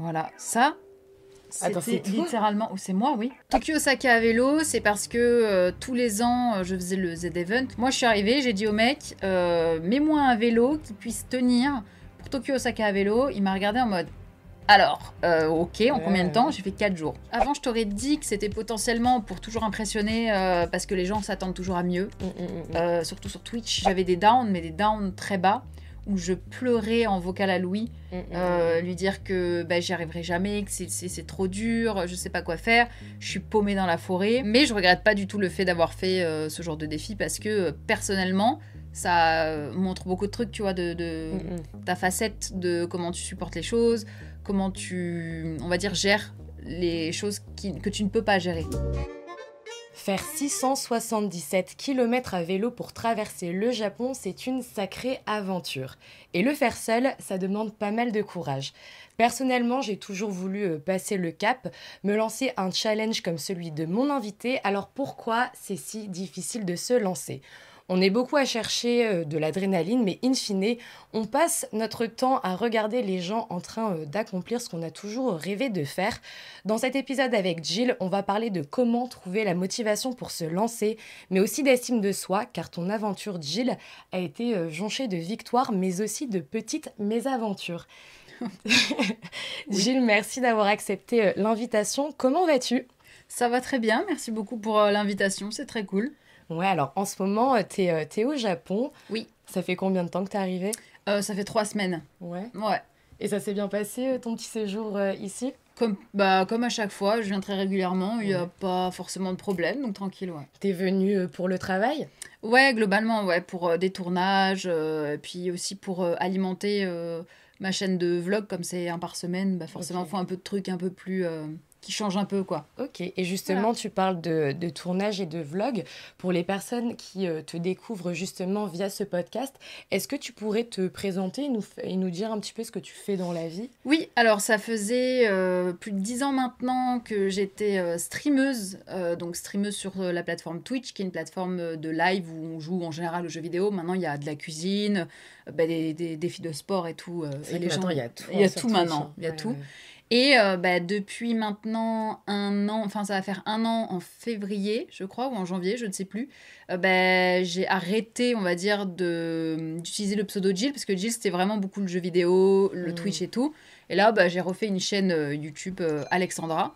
Voilà, ça, Attends, c'était c'est toi littéralement... c'est moi, oui. Tokyo Osaka à vélo, c'est parce que tous les ans, je faisais le Z-Event. Moi, je suis arrivée, j'ai dit au mec, mets-moi un vélo qui puisse tenir pour Tokyo Osaka à vélo. Il m'a regardé en mode... Alors, ok, en combien de temps? J'ai fait 4 jours. Avant, je t'aurais dit que c'était potentiellement pour toujours impressionner, parce que les gens s'attendent toujours à mieux. Surtout sur Twitch, j'avais des downs, mais des downs très bas, où je pleurais en vocal à Louis, lui dire que j'y arriverai jamais, que c'est trop dur, je sais pas quoi faire, je suis paumée dans la forêt. Mais je regrette pas du tout le fait d'avoir fait ce genre de défi, parce que personnellement, ça montre beaucoup de trucs, tu vois, de ta facette, de comment tu supportes les choses, comment tu, on va dire, gères les choses que tu ne peux pas gérer. Faire 677 km à vélo pour traverser le Japon, c'est une sacrée aventure. Et le faire seul, ça demande pas mal de courage. Personnellement, j'ai toujours voulu passer le cap, me lancer un challenge comme celui de mon invité, alors pourquoi c'est si difficile de se lancer ? On est beaucoup à chercher de l'adrénaline, mais in fine, on passe notre temps à regarder les gens en train d'accomplir ce qu'on a toujours rêvé de faire. Dans cet épisode avec Jill, on va parler de comment trouver la motivation pour se lancer, mais aussi d'estime de soi, car ton aventure, Jill, a été jonchée de victoires, mais aussi de petites mésaventures. Jill, merci d'avoir accepté l'invitation. Comment vas-tu ? Ça va très bien, merci beaucoup pour l'invitation, c'est très cool. Ouais, alors en ce moment, t'es au Japon. Oui. Ça fait combien de temps que t'es arrivée ? Ça fait 3 semaines. Ouais. Ouais. Et ça s'est bien passé, ton petit séjour ici ? Comme à chaque fois, je viens très régulièrement, il n'y a pas forcément de problème, donc tranquille, ouais. T'es venue pour le travail ? Ouais, globalement, ouais, pour des tournages, puis aussi pour alimenter ma chaîne de vlog, comme c'est un par semaine, forcément, faut un peu de trucs un peu plus... qui changent un peu, quoi. Ok, et justement, voilà. Tu parles de tournage et de vlog. Pour les personnes qui te découvrent justement via ce podcast, est-ce que tu pourrais te présenter et nous dire un petit peu ce que tu fais dans la vie ? Oui, alors ça faisait plus de 10 ans maintenant que j'étais streameuse, donc streameuse sur la plateforme Twitch, qui est une plateforme de live où on joue en général aux jeux vidéo. Maintenant, il y a de la cuisine, des défis de sport et tout. Et les gens, il y a tout. Il y a tout maintenant, il y a tout. Et depuis maintenant 1 an, enfin ça va faire 1 an en février, je crois, ou en janvier, je ne sais plus, j'ai arrêté, on va dire, d'utiliser le pseudo Jill, parce que Jill, c'était vraiment beaucoup le jeu vidéo, le Twitch et tout. Et là, j'ai refait une chaîne YouTube Alexandra,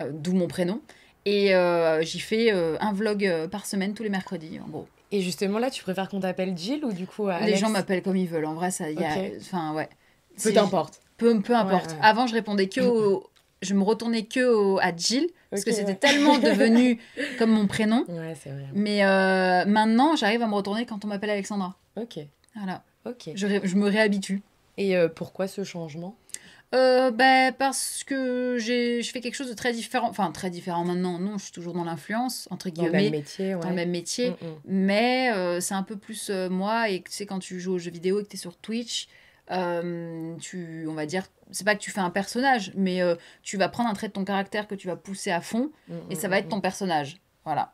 d'où mon prénom. Et j'y fais un vlog par semaine, tous les mercredis, en gros. Et justement, là, tu préfères qu'on t'appelle Jill ou du coup Alex ? Les gens m'appellent comme ils veulent, en vrai, ça y a... Enfin, ouais. Peu importe. Peu importe. Ouais. Avant, je répondais je me retournais à Jill, parce que c'était tellement devenu comme mon prénom. Ouais, c'est vrai. Mais maintenant, j'arrive à me retourner quand on m'appelle Alexandra. Ok. Voilà. Ok. Je me réhabitue. Et pourquoi ce changement ? Parce que je fais quelque chose de très différent. Enfin, très différent maintenant. Non, je suis toujours dans l'influence, entre guillemets. Dans le même métier, ouais. Dans le même métier. Mais c'est un peu plus moi. Et tu sais, quand tu joues aux jeux vidéo et que tu es sur Twitch... on va dire, c'est pas que tu fais un personnage, mais tu vas prendre un trait de ton caractère que tu vas pousser à fond, et ça va être ton personnage, voilà.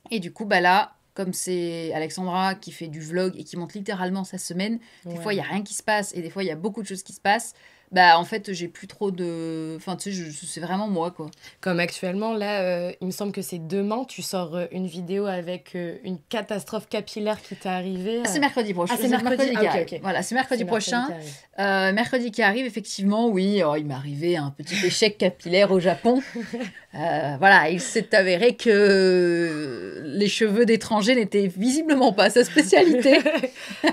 Et du coup, là, comme c'est Alexandra qui fait du vlog et qui monte littéralement sa semaine, des fois il y a rien qui se passe, et des fois il y a beaucoup de choses qui se passent, en fait j'ai plus trop de... Enfin tu sais, c'est vraiment moi, quoi. Comme actuellement, là, il me semble que c'est demain, tu sors une vidéo avec une catastrophe capillaire qui t'est arrivée. C'est mercredi prochain. C'est mercredi qui arrive. Okay. Voilà, c'est mercredi prochain. Mercredi qui arrive, effectivement, oui, il m'est arrivé un petit échec capillaire au Japon. Voilà, il s'est avéré que les cheveux d'étranger n'étaient visiblement pas sa spécialité.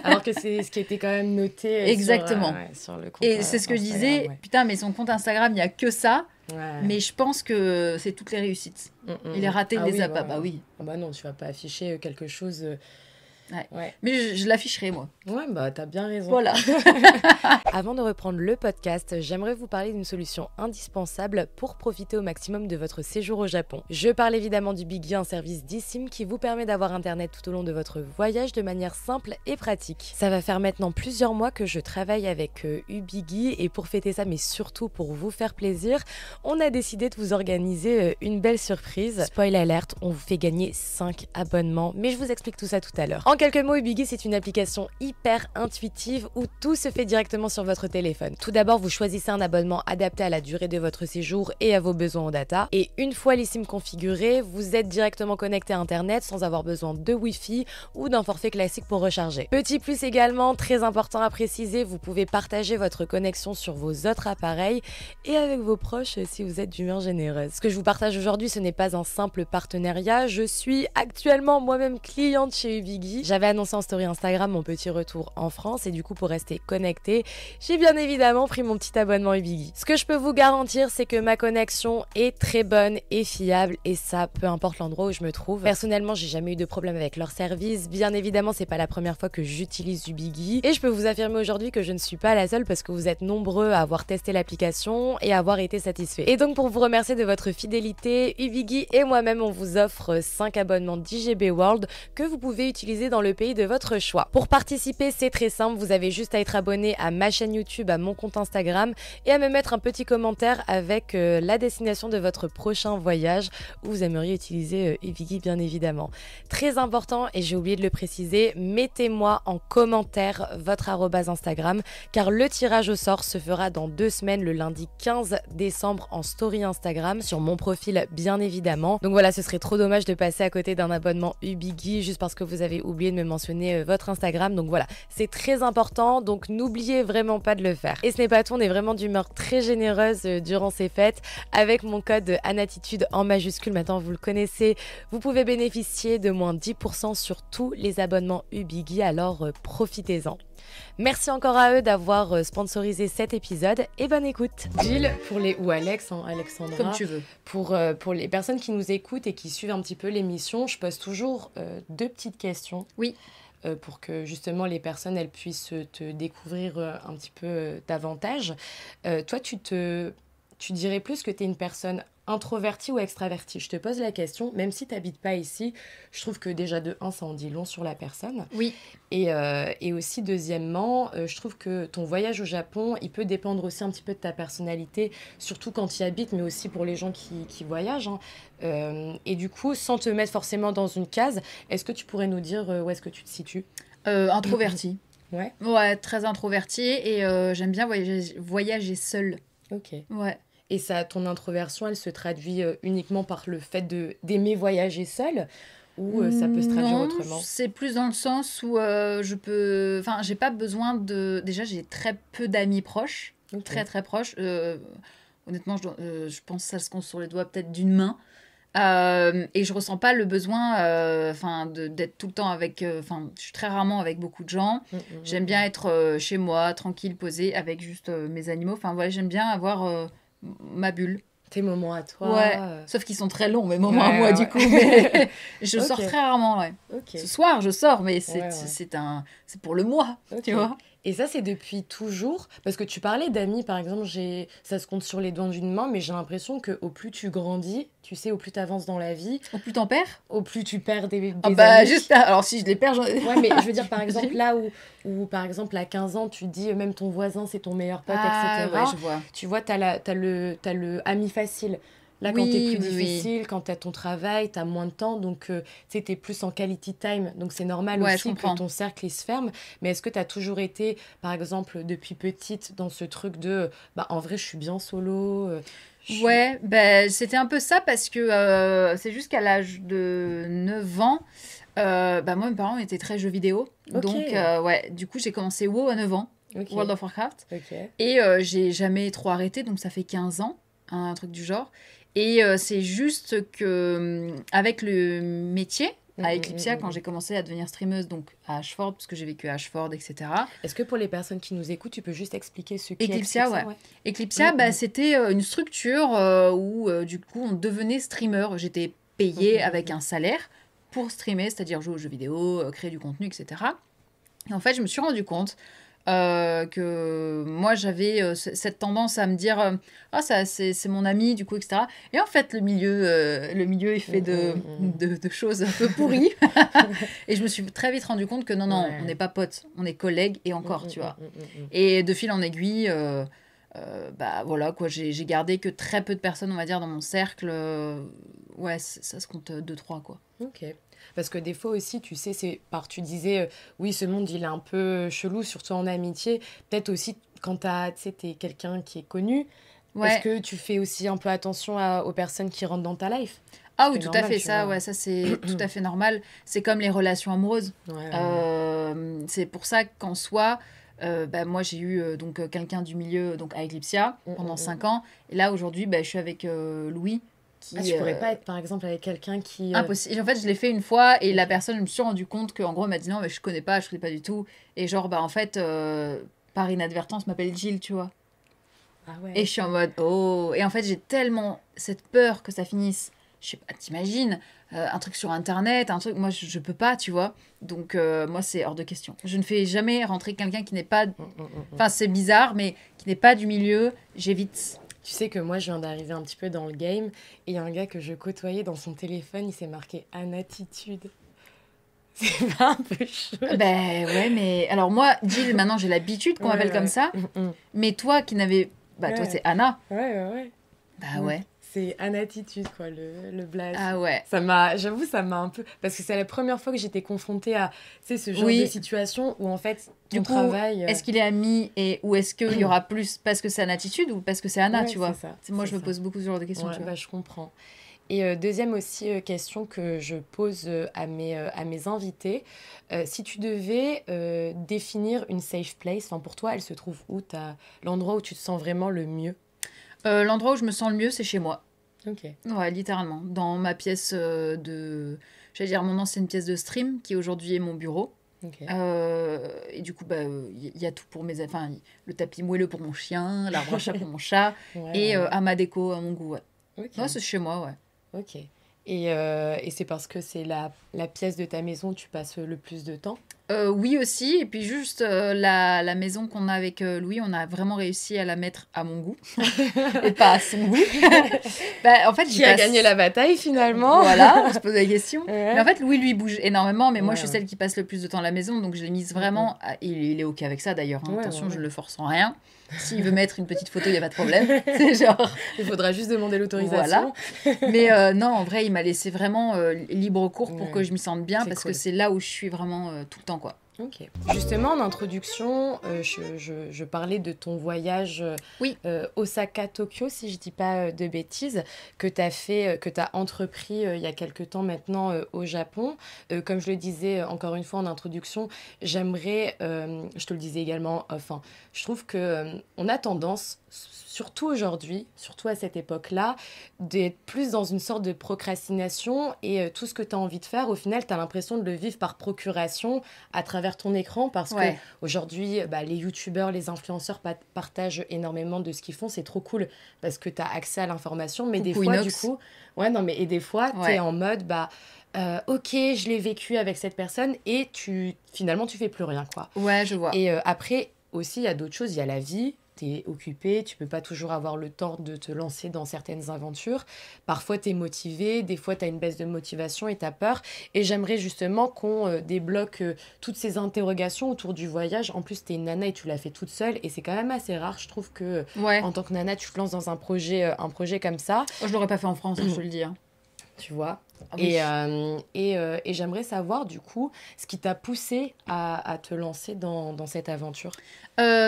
Alors que c'est ce qui était quand même noté. Exactement. Sur le compte. Et c'est ce que je disais, putain, mais son compte Instagram, il n'y a que ça. Ouais. Mais je pense que c'est toutes les réussites. Il est raté, il les a pas. Bah oui. Ah bah non, tu vas pas afficher quelque chose... Ouais. Mais je l'afficherai, moi. Ouais, t'as bien raison. Voilà. Avant de reprendre le podcast, j'aimerais vous parler d'une solution indispensable pour profiter au maximum de votre séjour au Japon. Je parle évidemment du Biggy, un service d'eSIM qui vous permet d'avoir internet tout au long de votre voyage de manière simple et pratique. Ça va faire maintenant plusieurs mois que je travaille avec Ubiggy, et pour fêter ça, mais surtout pour vous faire plaisir, on a décidé de vous organiser une belle surprise. Spoil alert, on vous fait gagner 5 abonnements, mais je vous explique tout ça tout à l'heure. En quelques mots, Ubigui, c'est une application hyper intuitive où tout se fait directement sur votre téléphone. Tout d'abord, vous choisissez un abonnement adapté à la durée de votre séjour et à vos besoins en data. Et une fois l'eSIM configurée, vous êtes directement connecté à Internet sans avoir besoin de Wi-Fi ou d'un forfait classique pour recharger. Petit plus également, très important à préciser, vous pouvez partager votre connexion sur vos autres appareils et avec vos proches si vous êtes d'humeur généreuse. Ce que je vous partage aujourd'hui, ce n'est pas un simple partenariat. Je suis actuellement moi-même cliente chez Ubigui. J'avais annoncé en story Instagram mon petit retour en France et du coup pour rester connectée, j'ai bien évidemment pris mon petit abonnement Ubigui. Ce que je peux vous garantir, c'est que ma connexion est très bonne et fiable et ça, peu importe l'endroit où je me trouve. Personnellement, j'ai jamais eu de problème avec leur service. Bien évidemment, c'est pas la première fois que j'utilise Ubigui et je peux vous affirmer aujourd'hui que je ne suis pas la seule parce que vous êtes nombreux à avoir testé l'application et à avoir été satisfaits. Et donc pour vous remercier de votre fidélité, Ubigui et moi-même on vous offre 5 abonnements 10 GB World que vous pouvez utiliser dans le pays de votre choix. Pour participer, c'est très simple, vous avez juste à être abonné à ma chaîne YouTube, à mon compte Instagram et à me mettre un petit commentaire avec la destination de votre prochain voyage où vous aimeriez utiliser Ubigui bien évidemment. Très important et j'ai oublié de le préciser, mettez-moi en commentaire votre arrobase Instagram car le tirage au sort se fera dans 2 semaines le lundi 15 décembre en story Instagram sur mon profil bien évidemment. Donc voilà, ce serait trop dommage de passer à côté d'un abonnement Ubigui juste parce que vous avez oublié de me mentionner votre Instagram. Donc voilà, c'est très important, donc n'oubliez vraiment pas de le faire. Et ce n'est pas tout, on est vraiment d'humeur très généreuse durant ces fêtes. Avec mon code ANATITUDE en majuscule, maintenant vous le connaissez, vous pouvez bénéficier de moins 10% sur tous les abonnements Ubigui, alors profitez-en. Merci encore à eux d'avoir sponsorisé cet épisode et bonne écoute. Gilles, ou Alex, Alexandra, Comme tu veux. Pour les personnes qui nous écoutent et qui suivent un petit peu l'émission, je pose toujours 2 petites questions. Oui. Pour que justement les personnes elles puissent te découvrir un petit peu davantage. Toi, tu dirais plus que tu es une personne introvertie ou extravertie? Je te pose la question, même si tu n'habites pas ici, je trouve que déjà de 1, ça en dit long sur la personne. Oui. Et aussi, deuxièmement, je trouve que ton voyage au Japon, il peut dépendre aussi un petit peu de ta personnalité, surtout quand tu y habites, mais aussi pour les gens qui voyagent. Et du coup, sans te mettre forcément dans une case, est-ce que tu pourrais nous dire où est-ce que tu te situes? Introvertie. Ouais. Ouais, très introvertie et j'aime bien voyager seule. Ok. Ouais. Et ça, ton introversion, elle se traduit uniquement par le fait d'aimer voyager seule ou ça peut se traduire autrement? C'est plus dans le sens où je peux... Enfin, j'ai pas besoin de... Déjà, j'ai très peu d'amis proches. Okay. Très, très proches. Honnêtement, je pense que ça se compte sur les doigts peut-être d'une main. Et je ressens pas le besoin d'être tout le temps avec... je suis très rarement avec beaucoup de gens. J'aime bien être chez moi, tranquille, posée, avec juste mes animaux. Enfin, voilà, j'aime bien avoir ma bulle. Tes moments à toi. Ouais, sauf qu'ils sont très longs, mes moments à moi, du coup. Mais je sors très rarement, ouais. Okay. Ce soir, je sors, mais c'est pour le mois, tu vois. Et ça, c'est depuis toujours? Parce que tu parlais d'amis, par exemple, ça se compte sur les doigts d'une main, mais j'ai l'impression qu'au plus tu grandis, tu sais, au plus tu avances dans la vie... Au plus t'en perds? Au plus tu perds des bah, amis. J'espère. Alors, si je les perds, Ouais, mais je veux dire, par exemple, là où par exemple, à 15 ans, tu dis, même ton voisin, c'est ton meilleur pote, etc. Ouais, je vois. Tu vois, t'as le ami facile. Là, quand t'es plus difficile, quand t'as ton travail, t'as moins de temps, donc tu sais, t'es plus en quality time. Donc c'est normal aussi que ton cercle il se ferme. Mais est-ce que t'as toujours été, par exemple, depuis petite, dans ce truc de en vrai, je suis bien solo Ouais, c'était un peu ça parce que c'est jusqu'à l'âge de 9 ans. Moi, mes parents étaient très jeux vidéo. Okay. Donc, du coup, j'ai commencé WoW à 9 ans, World of Warcraft. Okay. Et j'ai jamais trop arrêté, donc ça fait 15 ans, un truc du genre. Et c'est juste que avec le métier, à Eclipsia, quand j'ai commencé à devenir streameuse, donc à Ashford, parce que j'ai vécu à Ashford, etc. Est-ce que pour les personnes qui nous écoutent, tu peux juste expliquer ce qu'est Eclipsia? Ouais. Eclipsia, c'était une structure où, du coup, on devenait streamer. J'étais payée avec un salaire pour streamer, c'est-à-dire jouer aux jeux vidéo, créer du contenu, etc. Et en fait, je me suis rendu compte que moi j'avais cette tendance à me dire ça c'est mon ami du coup, etc. Et en fait le milieu est fait de choses un peu pourries. Et je me suis très vite rendu compte que non, on n'est pas potes, on est collègues et encore, tu vois. Et de fil en aiguille voilà quoi, j'ai gardé que très peu de personnes, on va dire, dans mon cercle. Ça se compte 2-3 quoi. Ok. Parce que des fois aussi, tu sais, tu disais, oui, ce monde, il est un peu chelou, surtout en amitié. Peut-être aussi, quand tu sais, t'es quelqu'un qui est connu, est-ce Ouais. que tu fais aussi un peu attention aux personnes qui rentrent dans ta life? Ah Ce qui oui, est tout à normal, fait, tu ça, vois. ouais, ça c'est tout à fait normal. C'est comme les relations amoureuses. Ouais, ouais, ouais. C'est pour ça qu'en soi, bah, moi j'ai eu quelqu'un du milieu, donc avec Lipsia, Mm, pendant mm, mm. 5 ans. Et là aujourd'hui, bah, je suis avec Louis, Ah, qui... tu pourrais pas être, par exemple, avec quelqu'un qui... impossible. En fait, je l'ai fait une fois et la Ok. personne, je me suis rendu compte qu'en gros, elle m'a dit non, mais je connais pas du tout. Et genre, bah en fait, par inadvertance, m'appelle Jill, tu vois. Ah Et ouais, je suis en ok. mode, oh. Et en fait, j'ai tellement cette peur que ça finisse. Je sais pas, t'imagines, un truc sur internet, un truc, moi je peux pas, tu vois. Donc, moi c'est hors de question. Je ne fais jamais rentrer quelqu'un qui n'est pas. Mm, mm, mm, mm. Enfin, c'est bizarre, mais qui n'est pas du milieu, j'évite. Tu sais que moi, je viens d'arriver un petit peu dans le game et il y a un gars que je côtoyais dans son téléphone, il s'est marqué Anatitude. C'est pas un peu chaud. Ben ouais, mais. Alors, moi, Jill, maintenant j'ai l'habitude qu'on Ouais, m'appelle comme ouais. ça. Mais toi qui n'avais. Bah, toi Ouais, c'est Anna. ouais, ouais, ouais. Bah Donc, ouais. c'est Anatitude, quoi, le blaze. Ah ouais. J'avoue, ça m'a un peu... Parce que c'est la première fois que j'étais confrontée à, tu sais, ce genre de Oui. situation où, en fait, Du ton coup, travail... est-ce qu'il est ami et ou est-ce qu'il y aura plus parce que c'est Anna attitude ou parce que c'est Anna, Ouais, tu c'est vois? ça, Moi, c'est je me ça. pose beaucoup ce genre de questions, Ouais, tu vois. bah, je comprends. Et deuxième aussi question que je pose à mes invités, si tu devais définir une safe place, enfin pour toi, elle se trouve où, l'endroit où tu te sens vraiment le mieux? L'endroit où je me sens le mieux, c'est chez moi. Ok, Ouais, littéralement. Dans ma pièce de. J'allais dire mon ancienne pièce de stream, qui aujourd'hui est mon bureau. ok. Et du coup, bah, y a tout pour mes. Enfin, le tapis moelleux pour mon chien, l'arbre à chat pour mon chat, Ouais, et ouais, à ma déco, à mon goût, ouais. ouais. Ouais, Ok, c'est chez moi, ouais. ok. Et c'est parce que c'est la pièce de ta maison où tu passes le plus de temps? Oui aussi, et puis juste la maison qu'on a avec Louis, on a vraiment réussi à la mettre à mon goût, et pas à son goût. Bah, en fait, j'y Qui a gagné passe. la bataille finalement? Voilà, on se pose la question. Mais en Ouais. fait, Louis, lui, bouge énormément, mais moi, je Ouais, suis ouais. celle qui passe le plus de temps à la maison, donc je l'ai mise Mm, mm. vraiment. Il est OK avec ça d'ailleurs, hein. Ouais, ouais, Attention, je ouais. ne le force en rien. S'il veut mettre une petite photo, il n'y a pas de problème. C'est genre. Il faudra juste demander Voilà. l'autorisation. Mais non, en vrai, il m'a laissé vraiment libre cours pour que Ouais, je m'y sente bien, c'est parce que cool. c'est là où je suis vraiment tout le temps, quoi. Ok. Justement, en introduction, je parlais de ton voyage Oui. Osaka-Tokyo, si je dis pas de bêtises, que tu as fait, que tu as entrepris il y a quelque temps maintenant au Japon. Comme je le disais encore une fois en introduction, j'aimerais, je te le disais également, enfin, je trouve que on a tendance, surtout aujourd'hui, surtout à cette époque-là, d'être plus dans une sorte de procrastination et tout ce que tu as envie de faire, au final, tu as l'impression de le vivre par procuration à travers ton écran parce que Ouais. aujourd'hui, bah, les youtubeurs, les influenceurs partagent énormément de ce qu'ils font. C'est trop cool parce que tu as accès à l'information. Mais des Coucou fois, du Inox. coup, ouais, non, mais et des fois, tu es Ouais. en mode, bah, ok, je l'ai vécu avec cette personne et finalement, tu fais plus rien, quoi. Ouais, je vois. Et après, aussi, il y a d'autres choses. Il y a la vie. Tu es occupé, tu peux pas toujours avoir le temps de te lancer dans certaines aventures. Parfois, tu es motivé, des fois, tu as une baisse de motivation et tu as peur. Et j'aimerais justement qu'on débloque toutes ces interrogations autour du voyage. En plus, tu es une nana et tu l'as fait toute seule. Et c'est quand même assez rare, je trouve, que Ouais. en tant que nana, tu te lances dans un projet comme ça, Moi, je l'aurais pas fait en France, hein, je te le dis, hein. tu vois. Ah oui. Et j'aimerais savoir, du coup, ce qui t'a poussé à te lancer dans cette aventure.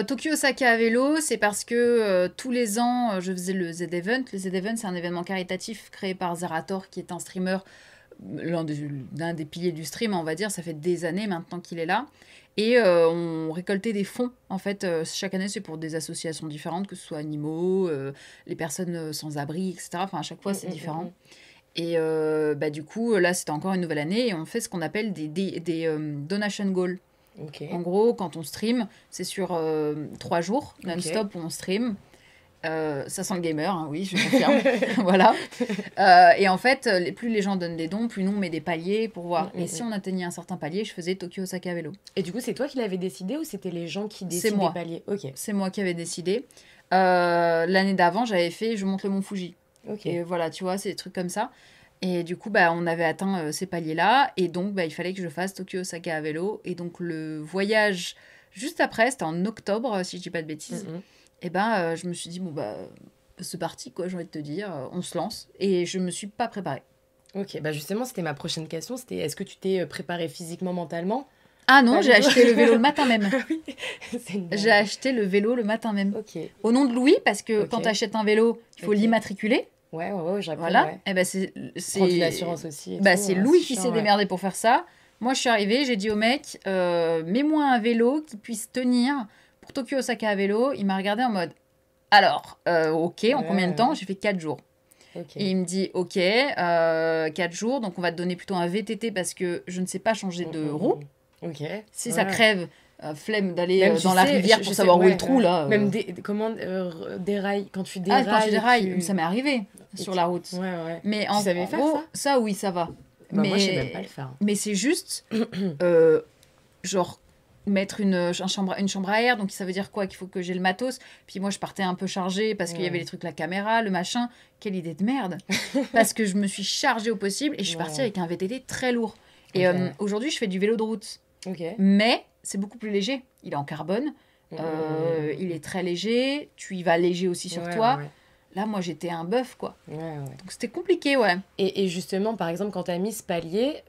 Tokyo Osaka à vélo, c'est parce que tous les ans, je faisais le Z-Event. Le Z-Event, c'est un événement caritatif créé par Zerator, qui est un streamer, l'un des piliers du stream, on va dire. Ça fait des années maintenant qu'il est là. Et on récoltait des fonds. En fait, chaque année, c'est pour des associations différentes, que ce soit animaux, les personnes sans abri, etc. Enfin, à chaque fois, c'est différent. Et bah, du coup, là, c'était encore une nouvelle année et on fait ce qu'on appelle des donation goals. Ok. En gros, quand on stream, c'est sur 3 jours, non-stop, où on stream. Ça sent le gamer, hein, oui, je confirme. Voilà. Et en fait, plus les gens donnent des dons, plus nous on met des paliers pour voir. Et si on atteignait un certain palier, je faisais Tokyo Osaka à vélo. Et du coup, c'est toi qui l'avais décidé ou c'était les gens qui C'est décident moi. des paliers? Ok, C'est moi qui avais décidé. L'année d'avant, j'avais fait Je monte le mont Fuji. ok. Et voilà, tu vois, c'est des trucs comme ça. Et du coup, bah, on avait atteint ces paliers-là. Et donc, bah, il fallait que je fasse Tokyo Osaka à vélo. Et donc, le voyage juste après, c'était en octobre, si je dis pas de bêtises. Et ben, je me suis dit, bon, bah, c'est parti, quoi, j'ai envie de te dire. On se lance. Et je me suis pas préparée. Ok, bah justement, c'était ma prochaine question. C'était est-ce que tu t'es préparé physiquement, mentalement? Ah non, Pas j'ai du tout. acheté le vélo le matin même. Oui, c'est une J'ai dingue. acheté le vélo le matin même. Ok, Au nom de Louis, parce que quand tu ok, achètes un vélo, il faut ok. l'immatriculer. Ouais, ouais, ouais, au Japon, Voilà. ouais. Et ben Prendre une assurance aussi et bah, tout. c'est Ah, c'est Louis qui s'est chiant, ouais. démerdé pour faire ça. Moi, je suis arrivée, j'ai dit au mec, mets-moi un vélo qui puisse tenir pour Tokyo Osaka à vélo. Il m'a regardé en mode, alors, ok, Ouais, en combien de temps? ouais, J'ai fait 4 jours. ok. Et il me dit, ok, 4 jours, donc on va te donner plutôt un VTT parce que je ne sais pas changer de roue. Ok. Si ça Ouais. crève, flemme d'aller Même, tu dans la sais, rivière je pour sais, savoir où est le ouais, trou, ouais. là. Même des rails, quand tu Ah, quand tu dérailles dérailles, ça m'est arrivé et sur la route. Ouais, ouais. Mais Tu savais en faire gros, ça? ça, oui, ça va. Bah, moi, je sais même pas le faire. Mais c'est juste, euh, genre, mettre une chambre à air. Donc, ça veut dire quoi? Qu'il faut que j'ai le matos. Puis moi, je partais un peu chargée parce qu'il y avait Ouais. les trucs, la caméra, le machin. Quelle idée de merde! Parce que je me suis chargée au possible et je suis partie Ouais. avec un VTT très lourd. Et Ok. aujourd'hui, je fais du vélo de route. Ok. Mais c'est beaucoup plus léger. Il est en carbone. Il est très léger. Tu y vas léger aussi sur Ouais, toi. ouais, Là, moi, j'étais un bœuf, quoi. ouais, ouais. Donc, c'était compliqué, ouais. Et justement, par exemple, quand t'as mis ce palier,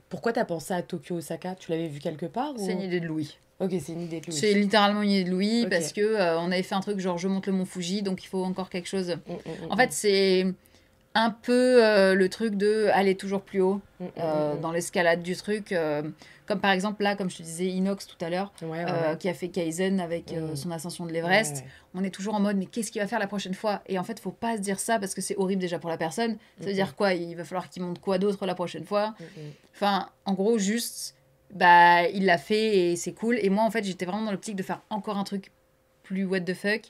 pourquoi t'as pensé à Tokyo Osaka? Tu l'avais vu quelque part C'est une ou... idée de Louis. Ok, c'est une idée de Louis. C'est littéralement une idée de Louis Ok. parce que on avait fait un truc genre je monte le mont Fuji, donc il faut encore quelque chose. En En fait, c'est un peu le truc de aller toujours plus haut dans l'escalade du truc. Comme par exemple là, comme je te disais, Inox tout à l'heure, Ouais, ouais. qui a fait Kaizen avec son ascension de l'Everest. Ouais, ouais. On est toujours en mode mais qu'est-ce qu'il va faire la prochaine fois? Et en fait, faut pas se dire ça parce que c'est horrible déjà pour la personne. Ça veut dire quoi? Il va falloir qu'il monte quoi d'autre la prochaine fois? Enfin, en gros, juste, bah, il l'a fait et c'est cool. Et moi, en fait, j'étais vraiment dans l'optique de faire encore un truc plus what the fuck.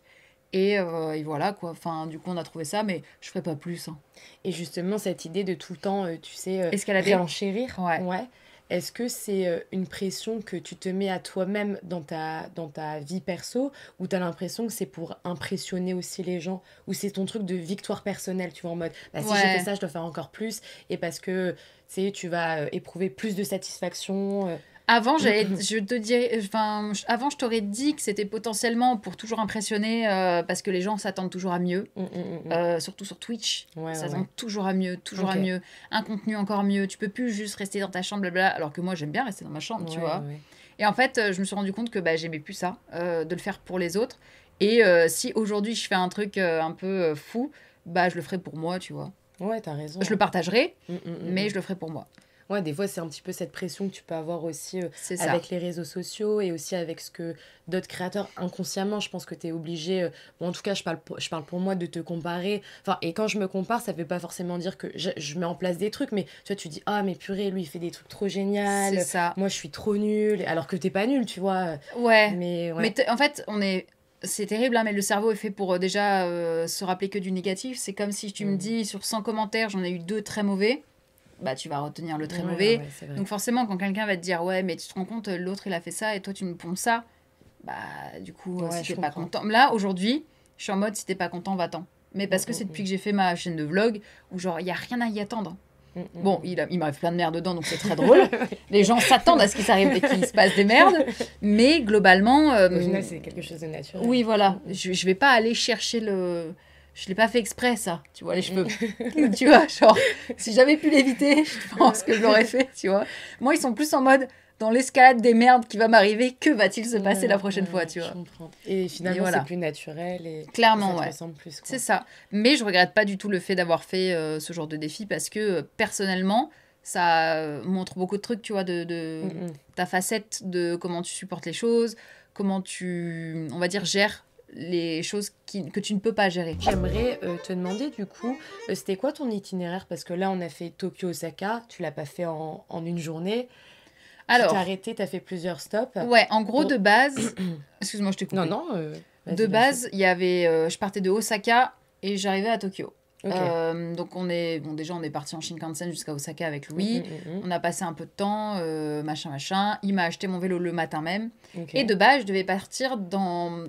Et voilà, quoi. Enfin, du coup, on a trouvé ça, mais je ferai pas plus. Hein. Et justement, cette idée de tout le temps, tu sais, Escalader. réenchérir, Ouais. Est-ce que c'est une pression que tu te mets à toi-même dans ta vie perso, ou t'as l'impression que c'est pour impressionner aussi les gens, ou c'est ton truc de victoire personnelle, tu vois, en mode, bah, si j'ai Ouais. fait ça, je dois faire encore plus, et parce que, tu sais, tu vas éprouver plus de satisfaction. Avant, avant, je t'aurais dit que c'était potentiellement pour toujours impressionner, parce que les gens s'attendent toujours à mieux. Surtout sur Twitch, Ouais, ça ouais, s'attend toujours à mieux, toujours à Ok. mieux. Un contenu encore mieux. Tu peux plus juste rester dans ta chambre, blabla. Alors que moi, j'aime bien rester dans ma chambre, tu Ouais, vois. ouais. Et en fait, je me suis rendu compte que bah, j'aimais plus ça, de le faire pour les autres. Et si aujourd'hui je fais un truc un peu fou, bah je le ferai pour moi, tu vois. Ouais, t'as raison. Je le partagerai, Mais mais je le ferai pour moi. Ouais, des fois, c'est un petit peu cette pression que tu peux avoir aussi C'est ça. avec les réseaux sociaux et aussi avec ce que d'autres créateurs, inconsciemment, je pense que tu es obligé, bon, en tout cas, je parle pour moi, de te comparer. Enfin, et quand je me compare, ça veut pas forcément dire que je mets en place des trucs, mais tu vois, tu dis, ah, mais purée, lui, il fait des trucs trop géniaux, C'est ça. moi, je suis trop nulle, alors que t'es pas nulle, tu vois. Ouais. Mais ouais. Mais en fait, c'est terrible, hein, mais le cerveau est fait pour déjà se rappeler que du négatif. C'est comme si tu me dis, sur 100 commentaires, j'en ai eu 2 très mauvais. Bah, tu vas retenir le très Ouais, mauvais. ouais, c'est vrai. Donc forcément, quand quelqu'un va te dire, ouais, mais tu te rends compte, l'autre, il a fait ça, et toi, tu me pompes ça, bah, du coup, Ouais, si je t'es pas comprends. content... Là, aujourd'hui, je suis en mode, si t'es pas content, va-t'en. Mais parce que c'est depuis que j'ai fait ma chaîne de vlog, où genre, il y a rien à y attendre. Bon, il m'arrive plein de merde dedans, donc c'est très drôle. Les gens s'attendent à ce qu'il s'arrive, qu'il se passe des merdes. Mais globalement... Au final, c'est quelque chose de naturel. oui, voilà. Je vais pas aller chercher le... Je l'ai pas fait exprès, ça, tu vois, les cheveux. Tu vois, genre, si j'avais pu l'éviter, je pense que je l'aurais fait, tu vois. Moi, ils sont plus en mode, dans l'escalade des merdes qui va m'arriver, que va-t-il se passer la prochaine fois, tu vois. Je comprends. Et finalement, voilà. c'est plus naturel et Clairement, ça te ouais. ressemble plus. Quoi. C'est ça. Mais je regrette pas du tout le fait d'avoir fait ce genre de défi parce que personnellement, ça montre beaucoup de trucs, tu vois, de ta facette de comment tu supportes les choses, comment tu, on va dire, gères les choses que tu ne peux pas gérer. J'aimerais te demander du coup, c'était quoi ton itinéraire? Parce que là, on a fait Tokyo-Osaka, tu l'as pas fait en une journée. Alors, tu t'es arrêté, tu as fait plusieurs stops. ouais, en gros, Pour- de base, excuse-moi, je t'ai coupé. Non, vas-y, De vas-y. base, il y avait, je partais de Osaka et j'arrivais à Tokyo. Ok. Donc déjà on est parti en Shinkansen jusqu'à Osaka avec Louis. On a passé un peu de temps, machin. Il m'a acheté mon vélo le matin même. Ok. Et de base, je devais partir dans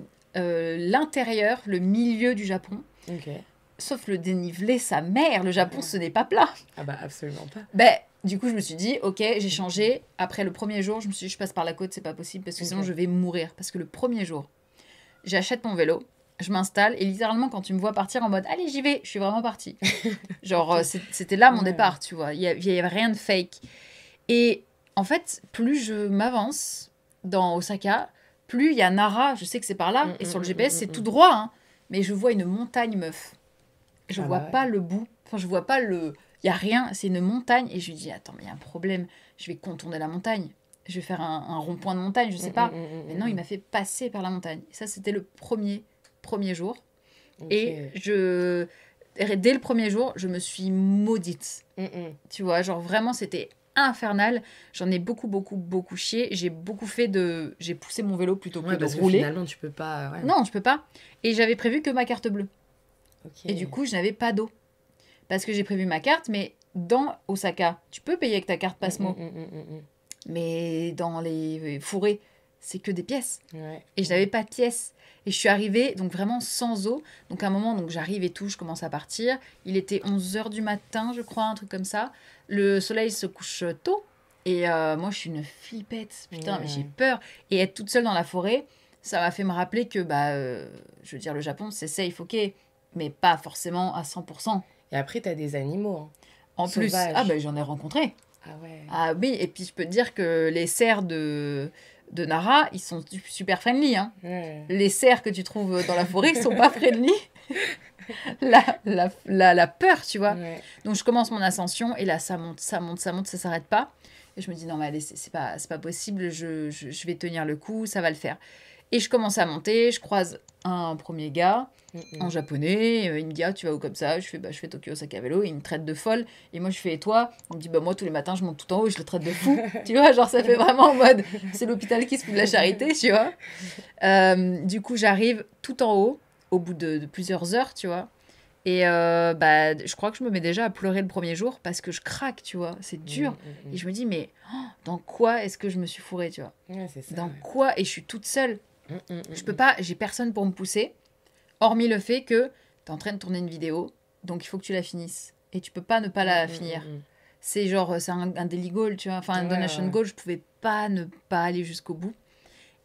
l'intérieur, le milieu du Japon. Ok. Sauf le dénivelé, sa mère. Le Japon, ce n'est pas plat. Ah bah absolument pas. Ben, du coup, je me suis dit, ok, j'ai changé. Après le premier jour, je me suis dit, je passe par la côte, c'est pas possible parce que sinon Ok. je vais mourir. Parce que le premier jour, j'achète mon vélo. je m'installe et littéralement quand tu me vois partir en mode allez j'y vais, je suis vraiment partie. Genre c'était là mon départ, tu vois. Il y avait rien de fake. Et en fait, plus je m'avance dans Osaka, plus il y a Nara, je sais que c'est par là, et sur le GPS c'est tout droit, hein, mais je vois une montagne meuf. Je vois pas le bout, enfin je vois pas le... Il y a rien, c'est une montagne et je lui dis attends mais il y a un problème, je vais contourner la montagne. Je vais faire un rond-point de montagne, je sais pas. Mais non, il m'a fait passer par la montagne. Et ça, c'était le premier jour. Et dès le premier jour, je me suis maudite. Tu vois, genre vraiment, c'était infernal. J'en ai beaucoup chié. J'ai poussé mon vélo plutôt que de parce rouler. Que finalement, tu peux pas... Ouais. Non, je peux pas. Et j'avais prévu que ma carte bleue. Et du coup, je n'avais pas d'eau. Parce que j'ai prévu ma carte, mais dans Osaka, tu peux payer avec ta carte Pasmo. Mais dans les fourrés, c'est que des pièces. Et je n'avais pas de pièces. Et je suis arrivée, donc vraiment sans eau. Donc à un moment, donc j'arrive et tout, je commence à partir. Il était 11h du matin, je crois, un truc comme ça. Le soleil se couche tôt. Et moi, je suis une flippette. Putain, mais j'ai peur. Et être toute seule dans la forêt, ça m'a fait me rappeler que, je veux dire, le Japon, c'est safe, ok. Mais pas forcément à 100%. Et après, tu as des animaux. Hein. En sauvages. Plus, j'en ai rencontré. Ah ouais. Ah oui, et puis je peux te dire que les cerfs de Nara, ils sont super friendly. Hein. Les cerfs que tu trouves dans la forêt, ils sont pas friendly. la peur, tu vois. Donc je commence mon ascension et là, ça monte, ça s'arrête pas. Et je me dis, non, mais allez, c'est pas possible, je vais tenir le coup, ça va le faire. Et je commence à monter, je croise un premier gars en japonais, il me dit tu vas où comme ça, je fais Tokyo Osaka vélo, il me traite de folle et moi je fais et toi, il me dit moi tous les matins je monte tout en haut et je le traite de fou. Tu vois, genre ça fait vraiment en mode c'est l'hôpital qui se fout de la charité, tu vois. Du coup j'arrive tout en haut au bout de plusieurs heures, tu vois. Et je crois que je me mets déjà à pleurer le premier jour parce que je craque, tu vois, c'est dur. Et je me dis mais dans quoi est-ce que je me suis fourrée, tu vois. C'est ça, dans quoi, et je suis toute seule. Je peux pas, j'ai personne pour me pousser, hormis le fait que t'es en train de tourner une vidéo, donc il faut que tu la finisses. Et tu peux pas ne pas la finir. C'est genre, c'est un daily goal, tu vois, enfin un donation goal, je pouvais pas ne pas aller jusqu'au bout.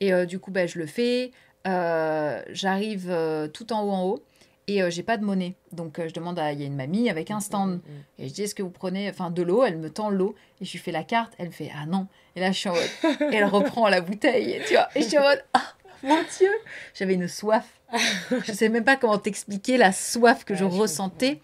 Et du coup, je le fais, j'arrive tout en haut, et j'ai pas de monnaie. Donc je demande il y a une mamie avec un stand. Et je dis, est-ce que vous prenez de l'eau? Elle me tend l'eau, et je lui fais la carte, elle me fait, ah non. Et là, je suis en mode, et elle reprend la bouteille, tu vois. Et je suis en mode, ah, mon Dieu. J'avais une soif. Je sais même pas comment t'expliquer la soif que je ressentais.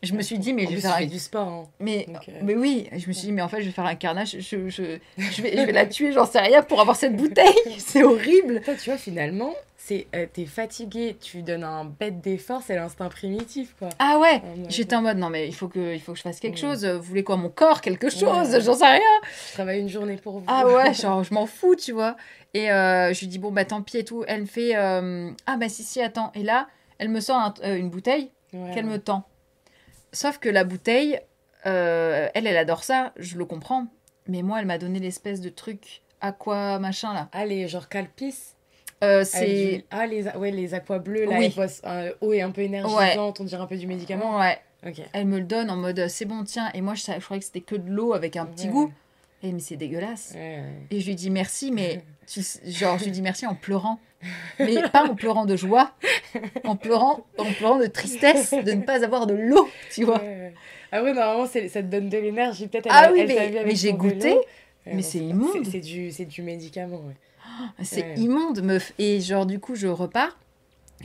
Je me suis dit, mais je vais faire du sport. Hein. Mais oui, je me suis dit, mais en fait, je vais faire un carnage. Je vais la tuer, j'en sais rien, pour avoir cette bouteille. C'est horrible. Toi, tu vois, finalement, t'es fatigué, tu donnes un bête d'effort, c'est l'instinct primitif, quoi. Ah ouais, j'étais en mode, non, mais il faut que je fasse quelque chose. Vous voulez quoi, mon corps, quelque chose? J'en sais rien. Je travaille une journée pour vous. Ah ouais, genre, je m'en fous, tu vois. Et je lui dis, bon, tant pis et tout. Elle me fait, si, attends. Et là, elle me sort une bouteille qu'elle me tend. Sauf que la bouteille, elle adore ça, je le comprends. Mais moi, elle m'a donné l'espèce de truc aqua machin là. Ah, les genre Calpis c'est... les aquas bleus, là, eau et un peu énergisante, on dirait un peu du médicament. Ouais. Okay. Elle me le donne en mode c'est bon, tiens. Et moi, je croyais que c'était que de l'eau avec un petit goût. Et mais c'est dégueulasse. Et je lui dis merci, mais je lui dis merci en pleurant. Mais pas en pleurant de joie, en pleurant de tristesse de ne pas avoir de l'eau, tu vois. Ah ouais, normalement, ça te donne de l'énergie. Peut-être mais j'ai goûté, mais c'est immonde. C'est du médicament, ouais. C'est immonde, meuf. Et genre, du coup, je repars.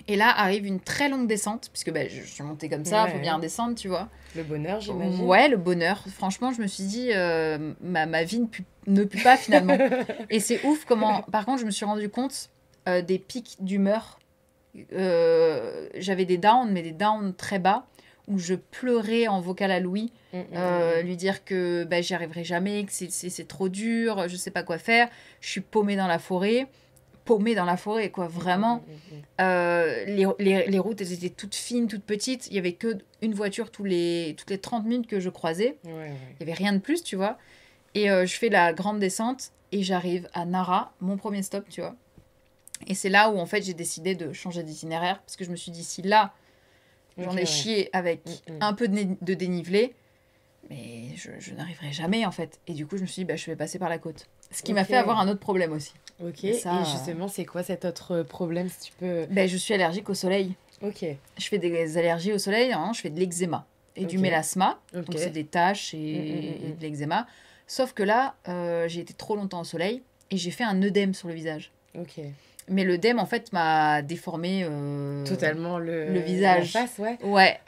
Et là, arrive une très longue descente, puisque je suis montée comme ça, faut bien redescendre, tu vois. Le bonheur, j'imagine. Ouais, le bonheur. Franchement, je me suis dit, ma vie ne pue pas, finalement. Et c'est ouf comment... Par contre, je me suis rendu compte des pics d'humeur. J'avais des downs, mais des downs très bas, où je pleurais en vocal à Louis, lui dire que j'y arriverai jamais, que c'est trop dur, je sais pas quoi faire. Je suis paumée dans la forêt, quoi, vraiment. Les routes, elles étaient toutes fines, toutes petites. Il y avait que une voiture toutes les 30 minutes que je croisais. Il y avait rien de plus, tu vois. Et je fais la grande descente et j'arrive à Nara, mon premier stop, tu vois. Et c'est là où, en fait, j'ai décidé de changer d'itinéraire. Parce que je me suis dit, si là, j'en ai chié avec un peu de dénivelé, mais je n'arriverai jamais, en fait. Et du coup, je me suis dit, je vais passer par la côte. Ce qui m'a Ok. fait avoir un autre problème aussi. Ok, Et ça, et justement, c'est quoi cet autre problème, si tu peux... Ben, je suis allergique au soleil. Ok, Je fais des allergies au soleil, hein, je fais de l'eczéma et du Ok. mélasma. ok. Donc c'est des taches et de l'eczéma. Sauf que là, j'ai été trop longtemps au soleil et j'ai fait un œdème sur le visage. Ok. Mais l'œdème, en fait, m'a déformé Totalement le visage. La face, ouais. Ouais,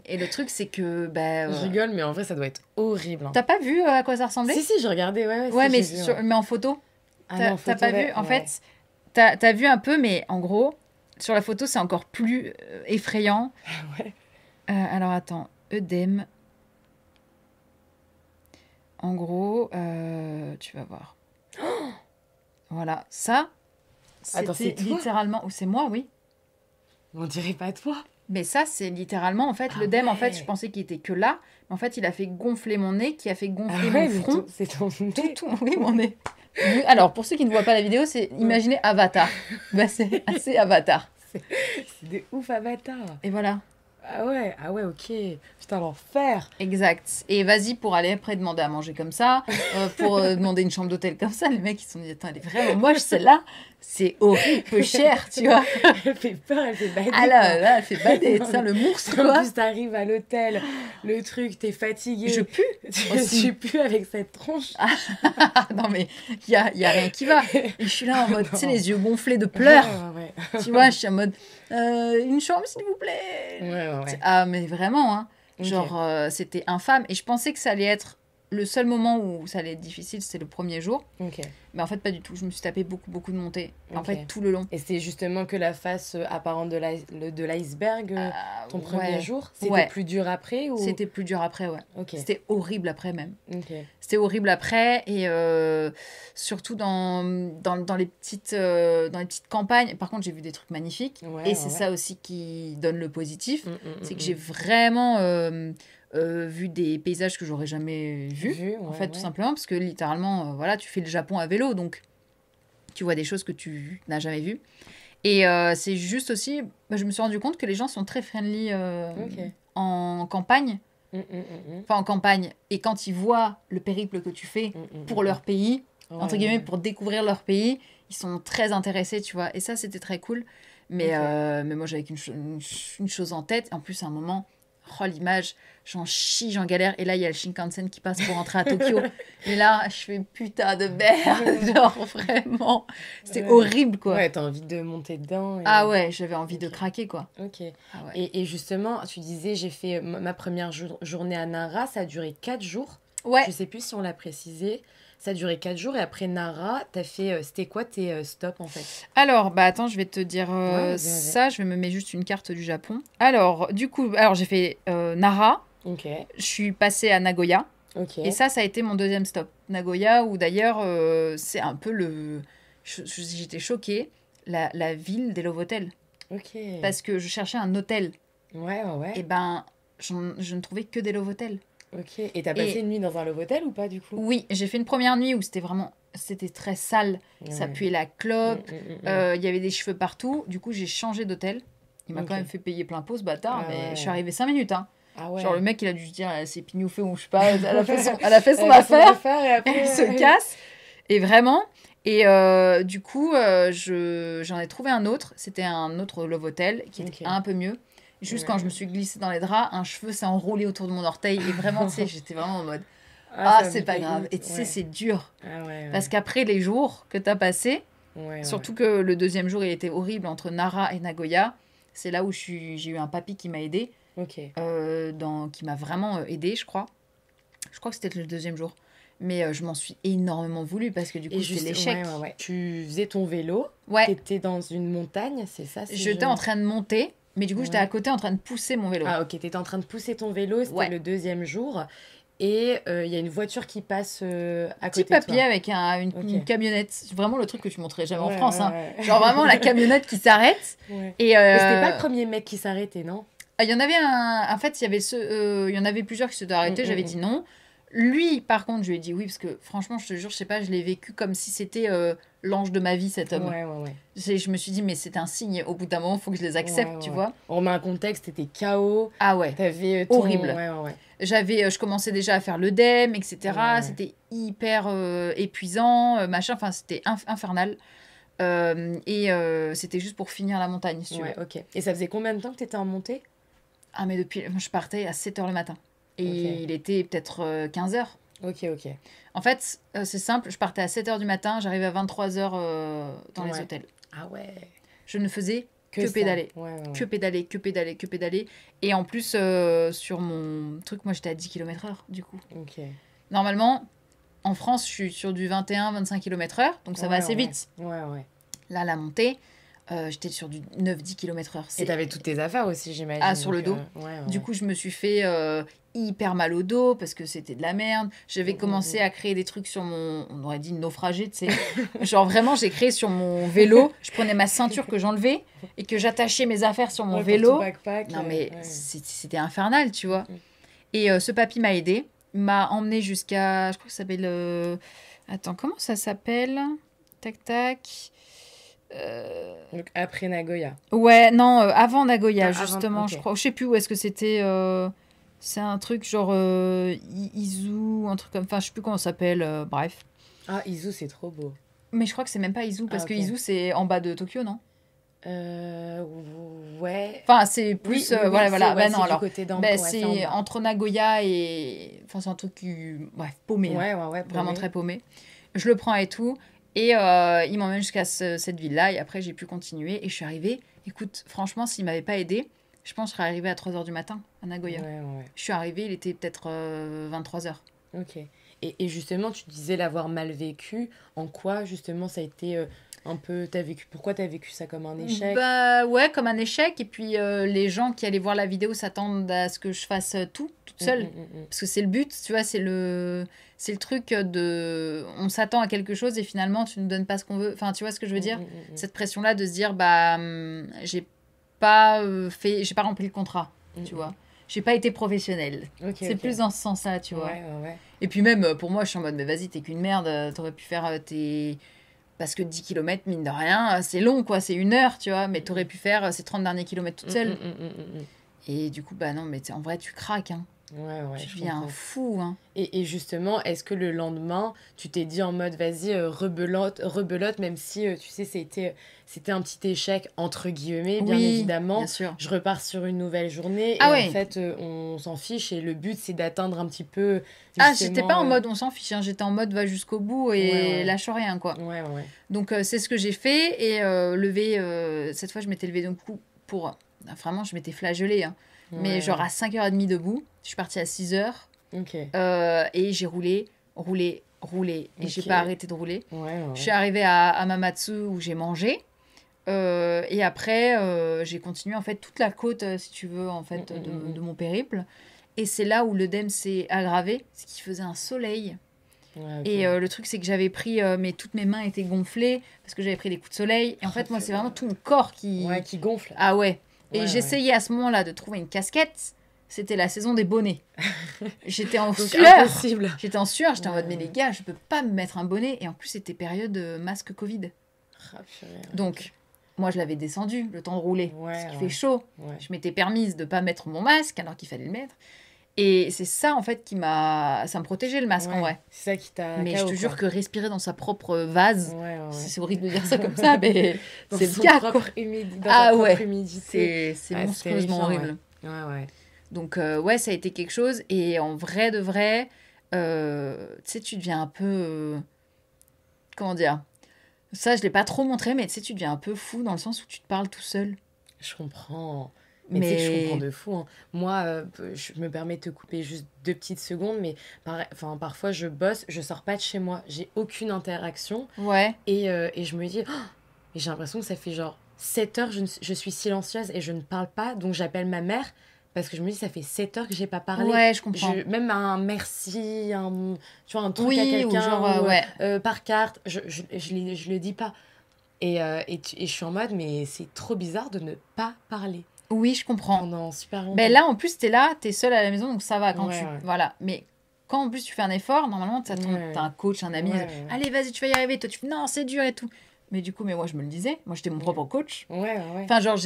et le truc, c'est que... Ben, Je rigole, mais en vrai, ça doit être horrible. Hein. t'as pas vu à quoi ça ressemblait? Si, j'ai regardé, ouais, Ouais, si, mais, j'ai vu, ouais. mais en photo. Ah T'as non, t'as photo, pas vu? ouais, En ouais. fait, t'as vu un peu, mais en gros, sur la photo, c'est encore plus effrayant. Ouais. Alors attends, œdème. En gros, tu vas voir. Voilà, ça, Attends, c'était c'est toi? littéralement... Ou c'est moi, oui. On dirait pas toi. Mais ça, c'est littéralement, en fait, Ah l'œdème, en fait, ouais. je pensais qu'il était que là. Mais en fait, il a fait gonfler mon nez, qui a fait Ah gonfler ouais, mon mais front. c'est ton nez. Oui, mon nez. Oui, alors, pour ceux qui ne voient pas la vidéo, c'est imaginez Avatar. Bah, c'est assez Avatar. C'est des ouf avatars. Et voilà. Ah ouais, ok. Putain, l'enfer. Exact. Et vas-y pour aller après demander à manger comme ça, pour demander une chambre d'hôtel comme ça. Les mecs, ils se sont dit, attends, elle est vraiment moche celle-là. C'est horrible, peu cher, tu vois. Elle fait peur, elle fait bader. Ah là, elle fait bader. Tiens, le monstre, En quoi. plus, t'arrives à l'hôtel, le truc, t'es fatigué. Je pue. aussi. Tu pues avec cette tronche. Ah, non, mais il y a rien qui va. Et je suis là en mode, tu sais, Non. les yeux gonflés de pleurs. Ouais. Tu vois, je suis en mode, une chambre, s'il vous plaît. Ouais. Ah, mais vraiment, hein. Ok. Genre, c'était infâme. Et je pensais que ça allait être le seul moment où ça allait être difficile, c'était le premier jour. Ok. Mais en fait, pas du tout. Je me suis tapé beaucoup de montées. En Ok. fait, tout le long. Et c'était justement que la face apparente de l'iceberg ton premier Ouais. jour. C'était Ouais. plus dur après ou... C'était plus dur après, ouais. Ok. C'était horrible après, même. Ok. C'était horrible après. Et surtout dans les petites campagnes. Par contre, j'ai vu des trucs magnifiques. Ouais, et c'est ça aussi qui donne le positif. C'est que j'ai vu vraiment vu des paysages que j'aurais jamais vus. En fait, tout simplement, parce que littéralement, voilà, tu fais le Japon à vélo, donc tu vois des choses que tu n'as jamais vues. Et c'est juste aussi, je me suis rendu compte que les gens sont très friendly Ok. en campagne, enfin en campagne, et quand ils voient le périple que tu fais pour leur pays, entre guillemets, pour découvrir leur pays, ils sont très intéressés, tu vois. Et ça, c'était très cool. Mais, Ok. mais moi, j'avais une chose en tête. En plus, à un moment, oh, l'image, j'en chie, j'en galère. Et là, il y a le Shinkansen qui passe pour rentrer à Tokyo. Et là, je fais putain de merde. Genre, vraiment. C'est Ouais. horrible, quoi. Ouais, t'as envie de monter dedans. Ah ouais, j'avais envie de Ok. craquer, quoi. Ok. Ah ouais. Et justement, tu disais, j'ai fait ma première journée à Nara, ça a duré 4 jours. Ouais. Je sais plus si on l'a précisé. Ça a duré 4 jours et après Nara, t'as fait. C'était quoi tes stops en fait? Alors, bah attends, je vais te dire Ouais, vas-y. ça. Je vais me mettre juste une carte du Japon. Alors, du coup, j'ai fait Nara. Ok. Je suis passée à Nagoya. Ok. Et ça a été mon deuxième stop. Nagoya, où d'ailleurs, c'est un peu le... J'étais choquée, la ville des Novotel. Ok. Parce que je cherchais un hôtel. Ouais. Et ben, je ne trouvais que des Novotel. Ok. Et t'as passé une nuit dans un love hotel ou pas du coup? Oui, j'ai fait une première nuit où c'était vraiment... C'était très sale. Ça Ouais. puait la clope. Mm. Il y avait des cheveux partout. Du coup, j'ai changé d'hôtel. Il m'a Ok. quand même fait payer plein pot, ce bâtard. Ah mais ouais. je suis arrivée 5 minutes, hein. Ah ouais. Genre, le mec, il a dû se dire, c'est pignoufé ou je sais pas. Elle a fait son Elle a fait son affaire. et après, Elle se casse. Et vraiment. Et du coup, j'en ai trouvé un autre. C'était un autre Love Hotel qui était Ok. un peu mieux. Juste Ouais. quand je me suis glissée dans les draps, un cheveu s'est enroulé autour de mon orteil. Et vraiment, tu sais, j'étais vraiment en mode, ça me c'est pas dégoûte. grave. Et tu sais, Ouais. c'est dur. Ah ouais. Parce qu'après les jours que t'as passés, Ouais, surtout que le deuxième jour, il était horrible entre Nara et Nagoya. C'est là où j'ai eu un papy qui m'a aidé, Ok. qui m'a vraiment aidé, je crois. Je crois que c'était le deuxième jour. Mais je m'en suis énormément voulu parce que du coup, c'était l'échec. Ouais. Tu faisais ton vélo, Ouais, t'étais dans une montagne, c'est ça? j'étais en train de monter, mais du coup, j'étais Ouais. à côté en train de pousser mon vélo. Ah ok, t'étais en train de pousser ton vélo, c'était Ouais. le deuxième jour. Et il y a une voiture qui passe à Petit côté de papier toi. avec Ok. une camionnette. C'est vraiment le truc que tu montrais jamais en Ouais, France. ouais, Hein. ouais. Genre vraiment la camionnette qui s'arrête. Ouais. Et Mais c'était pas le premier mec qui s'arrêtait, non? il y en avait un. En fait, il y avait il y en avait plusieurs qui s'étaient arrêtés. J'avais dit non. Lui, par contre, je lui ai dit oui, parce que franchement, je te jure, je sais pas, je l'ai vécu comme si c'était l'ange de ma vie, cet homme. Ouais. Je me suis dit, mais c'est un signe, au bout d'un moment, il faut que je les accepte, tu vois. On remet un contexte, t'étais KO. Ah ouais, T'avais horrible. Ouais. Je commençais déjà à faire l'œdème, etc. Ouais. C'était hyper épuisant, machin, enfin, c'était infernal. C'était juste pour finir la montagne, si tu veux. Ouais, ok. Et ça faisait combien de temps que t'étais en montée? Ah, mais je partais à 7h le matin. Et Ok. il était peut-être 15h. Ok. En fait, c'est simple, je partais à 7h du matin, j'arrivais à 23h dans les Ouais. hôtels. Ah ouais. Je ne faisais que ça. pédaler. Ouais. Que pédaler, que pédaler, que pédaler. Et en plus, sur mon truc, moi j'étais à 10 km/h du coup. Ok. Normalement, en France, je suis sur du 21-25 km/h, donc ça va assez vite. Ouais. Là, la montée, j'étais sur du 9-10 km/h. Et t'avais toutes tes affaires aussi, j'imagine. Ah, sur le dos. Ouais. Du coup, je me suis fait hyper mal au dos parce que c'était de la merde. J'avais commencé à créer des trucs sur on aurait dit naufragé, tu sais. Genre vraiment, j'ai créé sur mon vélo. Je prenais ma ceinture que j'enlevais et que j'attachais mes affaires sur mon vélo. Pour ton backpack, non, mais c'était infernal, tu vois. Et ce papy m'a aidé. Il m'a emmené jusqu'à. Je crois que ça s'appelle. Attends, comment ça s'appelle? Tac, tac. Donc après Nagoya. Ouais, non, avant Nagoya, Avant, justement, ok. je crois. Je sais plus où est-ce que c'était. C'est un truc genre Izu, un truc comme. Enfin, je sais plus comment ça s'appelle. Bref. Ah, Izu, c'est trop beau. Mais je crois que c'est même pas Izu, parce Ah, que ok. Izu, c'est en bas de Tokyo, non? Ouais. Enfin, c'est plus. Voilà. C'est Non, du alors. côté d'en Ben, ouais, c'est en bas. entre Nagoya et. Enfin, c'est un truc bref, paumé. Hein. Ouais. Vraiment paumé. très paumé. Je le prends et tout. Et il m'emmène jusqu'à cette ville-là. Et après, j'ai pu continuer. Et je suis arrivée. Écoute, franchement, s'il m'avait pas aidé, je pense que je serais arrivée à 3h du matin à Nagoya. Ouais. Je suis arrivée, il était peut-être 23h. Ok. Et justement, tu disais l'avoir mal vécu. En quoi, justement, ça a été un peu... Pourquoi t'as vécu ça comme un échec? Bah ouais, comme un échec. Et puis les gens qui allaient voir la vidéo s'attendent à ce que je fasse tout, toute seule. Parce que c'est le but, tu vois, c'est le truc de... On s'attend à quelque chose et finalement, tu ne donnes pas ce qu'on veut. Enfin, tu vois ce que je veux dire? Cette pression-là de se dire, bah, j'ai pas rempli le contrat, tu vois. J'ai pas été professionnelle. C'est plus dans ce sens-là, tu vois. Ouais. Et puis même, pour moi, je suis en mode, mais vas-y, t'es qu'une merde, t'aurais pu faire tes... Parce que 10 km, mine de rien, c'est long, quoi, c'est 1 heure, tu vois, mais t'aurais pu faire ces 30 derniers kilomètres toute seule. Et du coup, bah non, mais en vrai, tu craques, hein. Ouais, Tu je deviens comprends. un fou, hein. Et justement, est-ce que le lendemain, tu t'es dit en mode, vas-y, rebelote, même si, tu sais, c'était un petit échec, entre guillemets, bien Oui, évidemment. bien sûr. Je repars sur une nouvelle journée. Ah et ouais. en fait, on s'en fiche. Et le but, c'est d'atteindre un petit peu, Ah, justement... j'étais pas en mode on s'en fiche, hein. J'étais en mode va jusqu'au bout et Ouais. lâche rien, quoi. Ouais. Donc, c'est ce que j'ai fait. Et cette fois, je m'étais levée d'un coup pour... Vraiment, je m'étais flagellée, hein. Mais genre à 5h30 debout, je suis partie à 6h. Ok. Et j'ai roulé. Et j'ai Ok. pas arrêté de rouler. Ouais. Je suis arrivée à Hamamatsu où j'ai mangé. Et après, j'ai continué en fait toute la côte, si tu veux, en fait, de mon périple. Et c'est là où l'œdème s'est aggravé, c'est qu'il faisait un soleil. Ouais, ok. Et le truc, c'est que j'avais pris, toutes mes mains étaient gonflées parce que j'avais pris des coups de soleil. Et en fait, moi, c'est vraiment tout mon corps qui... Ouais, qui gonfle. Ah ouais. Et Ouais, j'essayais à ce moment-là de trouver une casquette. C'était la saison des bonnets. J'étais en Donc, sueur. impossible. J'étais en sueur. J'étais en mode, mais Ouais. les gars, je peux pas me mettre un bonnet. Et en plus, c'était période masque Covid. Ah, purée. Donc, moi, je l'avais descendu le temps de rouler. Ouais, parce qu'il ouais. fait chaud. Ouais. Je m'étais permise de pas mettre mon masque alors qu'il fallait le mettre. Et c'est ça, en fait, ça me protégeait le masque, en vrai. C'est ça qui t'a... Mais KO, je te jure quoi. que respirer dans sa propre vase, Ouais. c'est horrible de dire ça comme ça, mais Dans c'est son le cas, quoi. propre dans Ah sa propre ouais. humidité. C'est Ouais, c'est monstrueusement terrifiant, horrible. Ouais. Donc, ouais, ça a été quelque chose. Et en vrai de vrai, tu sais, tu deviens un peu... comment dire? Ça, je l'ai pas trop montré, mais tu sais, tu deviens un peu fou dans le sens où tu te parles tout seul. Je comprends. Mais tu sais que je Mais... comprends de fou. Hein. Moi, je me permets de te couper juste 2 petites secondes, mais parfois je bosse, je sors pas de chez moi, j'ai aucune interaction. Ouais. Et je me dis, oh, et j'ai l'impression que ça fait genre 7 heures, je suis silencieuse et je ne parle pas, donc j'appelle ma mère. Parce que je me dis, ça fait 7 heures que j'ai pas parlé. Ouais, je comprends. Même un merci, tu vois, un truc Oui, à ou quelqu'un, genre, ouais. par carte, je le dis pas. Et je suis en mode, mais c'est trop bizarre de ne pas parler Oui, je comprends. pendant super longtemps. Ben là, en plus, t'es seule à la maison, donc ça va quand Ouais, tu... ouais. Voilà. Mais quand en plus tu fais un effort, normalement, t'as un coach, un ami, allez, vas-y, tu vas y arriver. Toi, tu fais, non, c'est dur et tout. Mais du coup, moi, je me le disais. Moi, j'étais mon propre coach. Enfin, genre,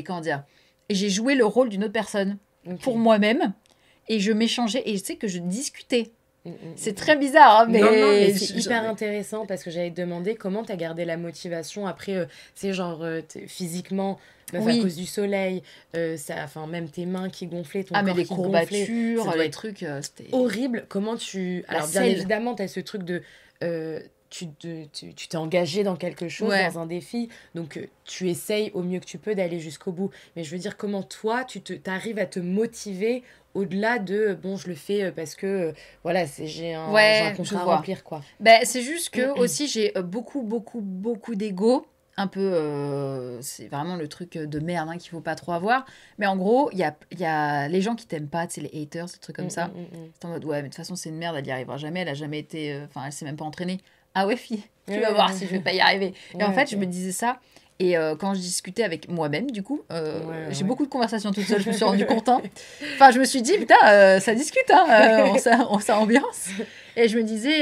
comment dire, j'ai joué le rôle d'une autre personne pour moi-même. Et je m'échangeais. Et je sais que je discutais. C'est très bizarre, hein, mais... Non, mais c'est hyper intéressant parce que j'allais te demander comment t'as gardé la motivation après, c'est genre, physiquement... à cause du soleil, même tes mains qui gonflaient, ton corps mais les qui courbatures, gonflait, les trucs, c'était horrible. Comment tu... Alors, bien évidemment, t'as ce truc de... tu t'es engagé dans quelque chose, dans un défi, donc tu essayes au mieux que tu peux d'aller jusqu'au bout. Mais je veux dire, comment toi, t'arrives à te motiver au-delà de, bon, je le fais parce que, voilà, j'ai un contrat à remplir, quoi. C'est juste que, aussi, j'ai beaucoup, beaucoup, beaucoup d'ego. Un peu, c'est vraiment le truc de merde qu'il faut pas trop avoir. Mais en gros, il y a les gens qui t'aiment pas, tu sais, les haters, des trucs comme ça. C'est en mode, ouais, mais de toute façon, c'est une merde, elle y arrivera jamais, elle a jamais été... Enfin, elle s'est même pas entraînée. Ah ouais, fille, tu vas voir si je vais pas y arriver. Et en fait, je me disais ça. Et quand je discutais avec moi-même, du coup, j'ai beaucoup de conversations toute seule, je me suis rendu compte. Enfin, je me suis dit, putain, ça discute, on s'ambiance. Et je me disais,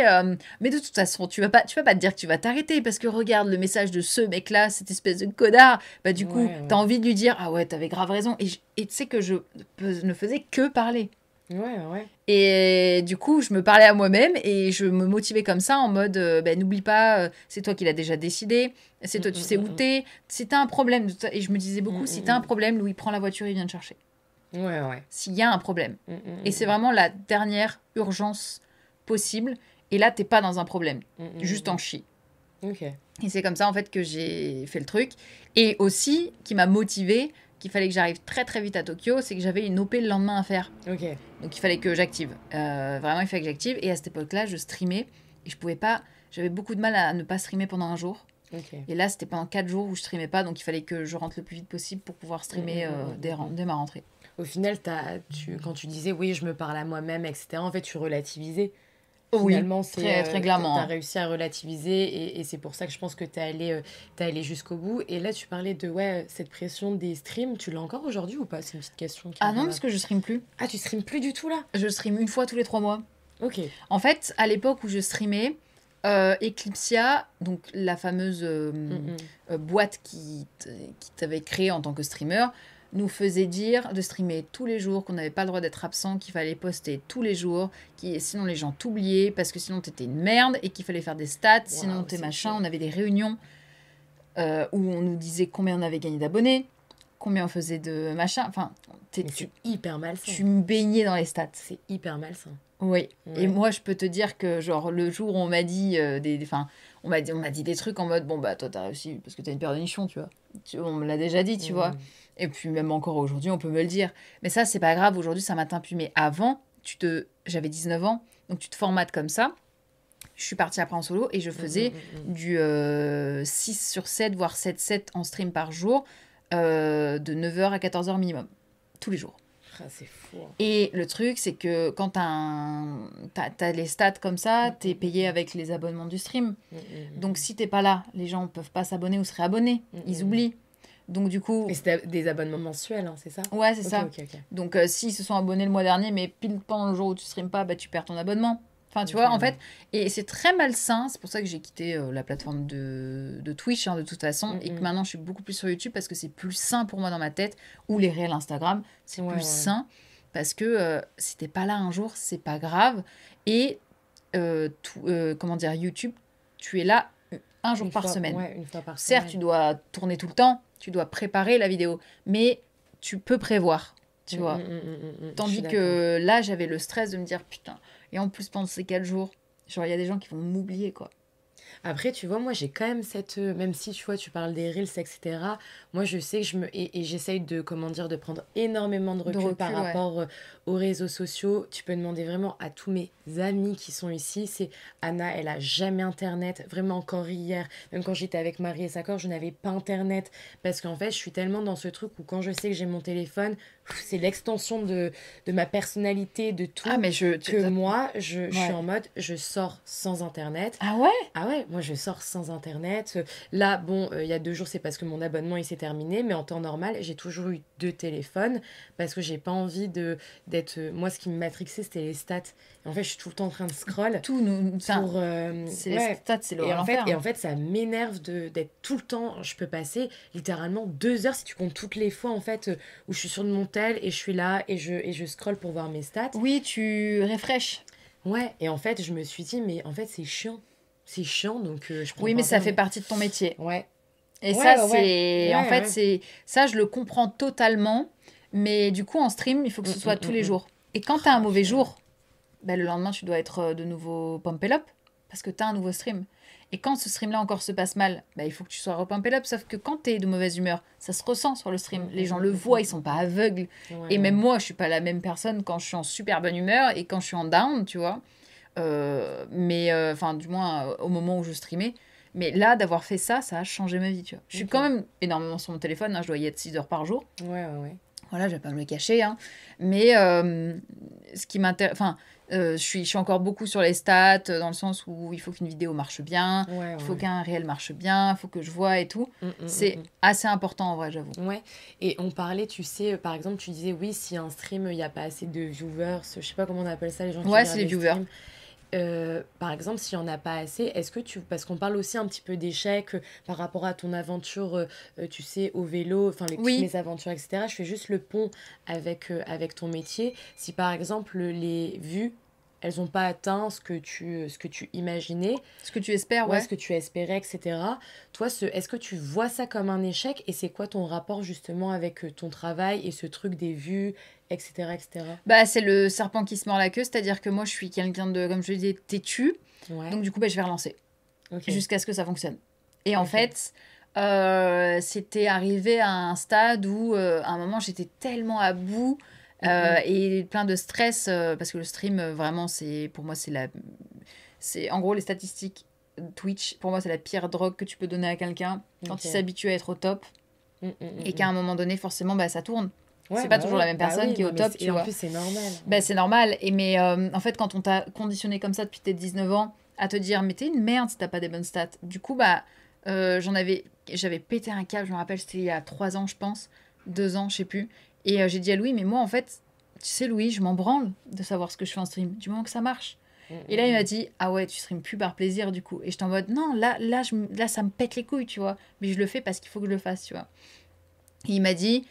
mais de toute façon, tu vas pas te dire que tu vas t'arrêter parce que regarde le message de ce mec-là, cette espèce de connard. Bah, du coup, t'as envie de lui dire, ah ouais, t'avais grave raison. Et tu sais que je ne faisais que parler. Et du coup, je me parlais à moi-même et je me motivais comme ça en mode, n'oublie pas, c'est toi qui l'as déjà décidé, c'est toi, tu sais où t'es. Si t'as un problème, et je me disais beaucoup, si t'as un problème, Louis, prend la voiture, il vient te chercher. S'il y a un problème. Et c'est vraiment la dernière urgence possible. Et là, t'es pas dans un problème. Juste en chie. Et c'est comme ça, en fait, que j'ai fait le truc. Et aussi, qui m'a motivée, qu'il fallait que j'arrive très très vite à Tokyo, c'est que j'avais une OP le lendemain à faire. Donc il fallait que j'active. Vraiment, il fallait que j'active. Et à cette époque-là, je streamais. Et je pouvais pas... J'avais beaucoup de mal à ne pas streamer pendant un jour. Et là, c'était pendant 4 jours où je streamais pas. Donc il fallait que je rentre le plus vite possible pour pouvoir streamer dès ma rentrée. Au final, quand tu disais, oui, je me parle à moi-même, etc., en fait, tu relativisais. Finalement, très, très clairement. Tu as réussi à relativiser et c'est pour ça que je pense que tu es allé jusqu'au bout. Et là, tu parlais de cette pression des streams. Tu l'as encore aujourd'hui ou pas? C'est une petite question. Non, parce que je stream plus. Ah, tu streames plus du tout là? Je stream une fois tous les 3 mois. En fait, à l'époque où je streamais, Eclipsia, donc la fameuse boîte qui t'avait créée en tant que streamer, nous faisait dire de streamer tous les jours, qu'on n'avait pas le droit d'être absent, qu'il fallait poster tous les jours, sinon les gens t'oubliaient, parce que sinon t'étais une merde, et qu'il fallait faire des stats, sinon t'es machin. On avait des réunions où on nous disait combien on avait gagné d'abonnés, combien on faisait de machin. Enfin, c'est hyper malsain. Tu me baignais dans les stats. C'est hyper malsain. Oui. Et moi, je peux te dire que, genre, le jour où on m'a dit on m'a dit des trucs en mode, bon, bah, toi, t'as réussi parce que t'as une paire de nichons, tu vois. On me l'a déjà dit, tu vois. Et puis, même encore aujourd'hui, on peut me le dire. Mais ça, c'est pas grave. Aujourd'hui, ça m'atteint plus. Mais avant, j'avais 19 ans, donc tu te formates comme ça. Je suis partie après en solo et je faisais du 6/7, voire 7/7 en stream par jour, de 9h à 14h minimum, tous les jours. C'est fou. Et le truc, c'est que quand t'as les stats comme ça, t'es payé avec les abonnements du stream. Donc si t'es pas là, les gens peuvent pas s'abonner ou se réabonner. Ils oublient. Donc du coup... Et c'est des abonnements mensuels, c'est ça? Ouais, c'est ça. Donc s'ils se sont abonnés le mois dernier, mais pile pendant le jour où tu streames pas, bah, tu perds ton abonnement. Enfin, tu vois, en fait, et c'est très malsain. C'est pour ça que j'ai quitté la plateforme de Twitch, de toute façon, et que maintenant, je suis beaucoup plus sur YouTube parce que c'est plus sain pour moi dans ma tête, ou les réels Instagram, c'est plus sain, parce que si t'es pas là un jour, c'est pas grave. Et, YouTube, tu es là un jour par semaine. Une fois par Certes, semaine. tu dois tourner tout le temps, tu dois préparer la vidéo, mais tu peux prévoir, tu vois. Tandis que là, j'avais le stress de me dire, putain... Et en plus, pendant ces 4 jours, genre, il y a des gens qui vont m'oublier, quoi. Après, tu vois, moi, j'ai quand même même si, tu vois, tu parles des Reels, etc., moi, je sais que et j'essaye de prendre énormément de recul par rapport aux réseaux sociaux. Tu peux demander vraiment à tous mes amis qui sont ici. C'est Anna, elle a jamais Internet. Vraiment, encore hier, même quand j'étais avec Marie et Sakor, je n'avais pas Internet. Parce qu'en fait, je suis tellement dans ce truc où quand je sais que j'ai mon téléphone, c'est l'extension de ma personnalité, de tout. Ah, mais moi, je suis en mode, je sors sans Internet. Ah ouais? Ah ouais, ouais, moi je sors sans internet. Là, bon, il y a 2 jours, c'est parce que mon abonnement il s'est terminé, mais en temps normal, j'ai toujours eu 2 téléphones parce que j'ai pas envie d'être. Moi, ce qui me matrixait, c'était les stats. Et en fait, je suis tout le temps en train de scroll Tout nous... pour. c'est les Ouais. stats, c'est Et l'enfer. en fait, ça m'énerve d'être tout le temps. Je peux passer littéralement 2 heures si tu comptes toutes les fois en fait où je suis sur mon tel et je suis là et je scroll pour voir mes stats. Oui, tu refresh. Ouais, et en fait, je me suis dit, mais en fait, c'est chiant. C'est chiant, donc je prends Oui, pas mais ça bien, fait partie de ton métier. Ouais. Et Ouais, ça, ouais, c'est... ouais. En Ouais, fait, ouais. c'est... Ça, je le comprends totalement. Mais du coup, en stream, il faut que ce soit tous les Mm. jours. Et quand t'as un Ah, mauvais purée. jour, bah, le lendemain, tu dois être de nouveau pumpé up. Parce que t'as un nouveau stream. Et quand ce stream-là encore se passe mal, bah, il faut que tu sois repumpé up. Sauf que quand t'es de mauvaise humeur, ça se ressent sur le stream. Les gens le voient, ils sont pas aveugles. Ouais, Et même ouais. moi, je suis pas la même personne quand je suis en super bonne humeur et quand je suis en down, tu vois. Mais enfin, du moins au moment où je streamais. Mais là, d'avoir fait ça, ça a changé ma vie, tu vois. Je suis Ok. quand même énormément sur mon téléphone, hein, je dois y être 6 heures par jour. Ouais, ouais. Voilà, je vais pas me le cacher, hein. Mais ce qui m'intéresse... Enfin, je suis encore beaucoup sur les stats, dans le sens où il faut qu'une vidéo marche bien, Ouais, il faut ouais. qu'un réel marche bien, il faut que je vois et tout. C'est Mm. assez important, en vrai, j'avoue. Ouais, et on parlait, tu sais, par exemple, tu disais, oui, si un stream, il n'y a pas assez de viewers, je sais pas comment on appelle ça, les gens qui Ouais, regardent c'est les les viewers. streams. Par exemple, s'il n'y en a pas assez, est-ce que tu... Parce qu'on parle aussi un petit peu d'échecs par rapport à ton aventure, tu sais, au vélo, enfin, toutes Oui, mes aventures, etc. Je fais juste le pont avec ton métier. Si, par exemple, les vues, elles n'ont pas atteint ce que tu imaginais, ce que tu espères, ouais, ce ouais. que tu espérais, etc. Toi, est-ce que tu vois ça comme un échec et c'est quoi ton rapport justement avec ton travail et ce truc des vues, etc., etc. Bah, c'est le serpent qui se mord la queue, c'est-à-dire que moi, je suis quelqu'un de, comme je le disais, têtu. Ouais, Donc, du coup, bah, je vais relancer ok, jusqu'à ce que ça fonctionne. Et en ok. fait, c'était arrivé à un stade où, à un moment, j'étais tellement à bout Mm. et plein de stress, parce que le stream, vraiment, pour moi, c'est en gros les statistiques Twitch. Pour moi, c'est la pire drogue que tu peux donner à quelqu'un quand il Ok. s'habitue à être au top et qu'à Mm. un moment donné, forcément, bah, ça tourne. C'est Ouais, pas toujours la même bah personne oui, qui est au non, mais top, tu et en vois. plus, c'est normal. Ben, Ouais. c'est normal. Mais en fait, quand on t'a conditionné comme ça depuis tes 19 ans à te dire, mais t'es une merde si t'as pas des bonnes stats. Du coup, bah, j'avais pété un câble, je me rappelle, c'était il y a 3 ans, je pense, 2 ans, je sais plus. Et j'ai dit à Louis, mais moi, en fait, tu sais, Louis, je m'en branle de savoir ce que je fais en stream, du moment que ça marche. Et là, il m'a Mm. dit, ah ouais, tu streames plus par plaisir, du coup. Et j'étais en mode, non, là, ça me pète les couilles, tu vois. Mais je le fais parce qu'il faut que je le fasse, tu vois. Et il m'a dit,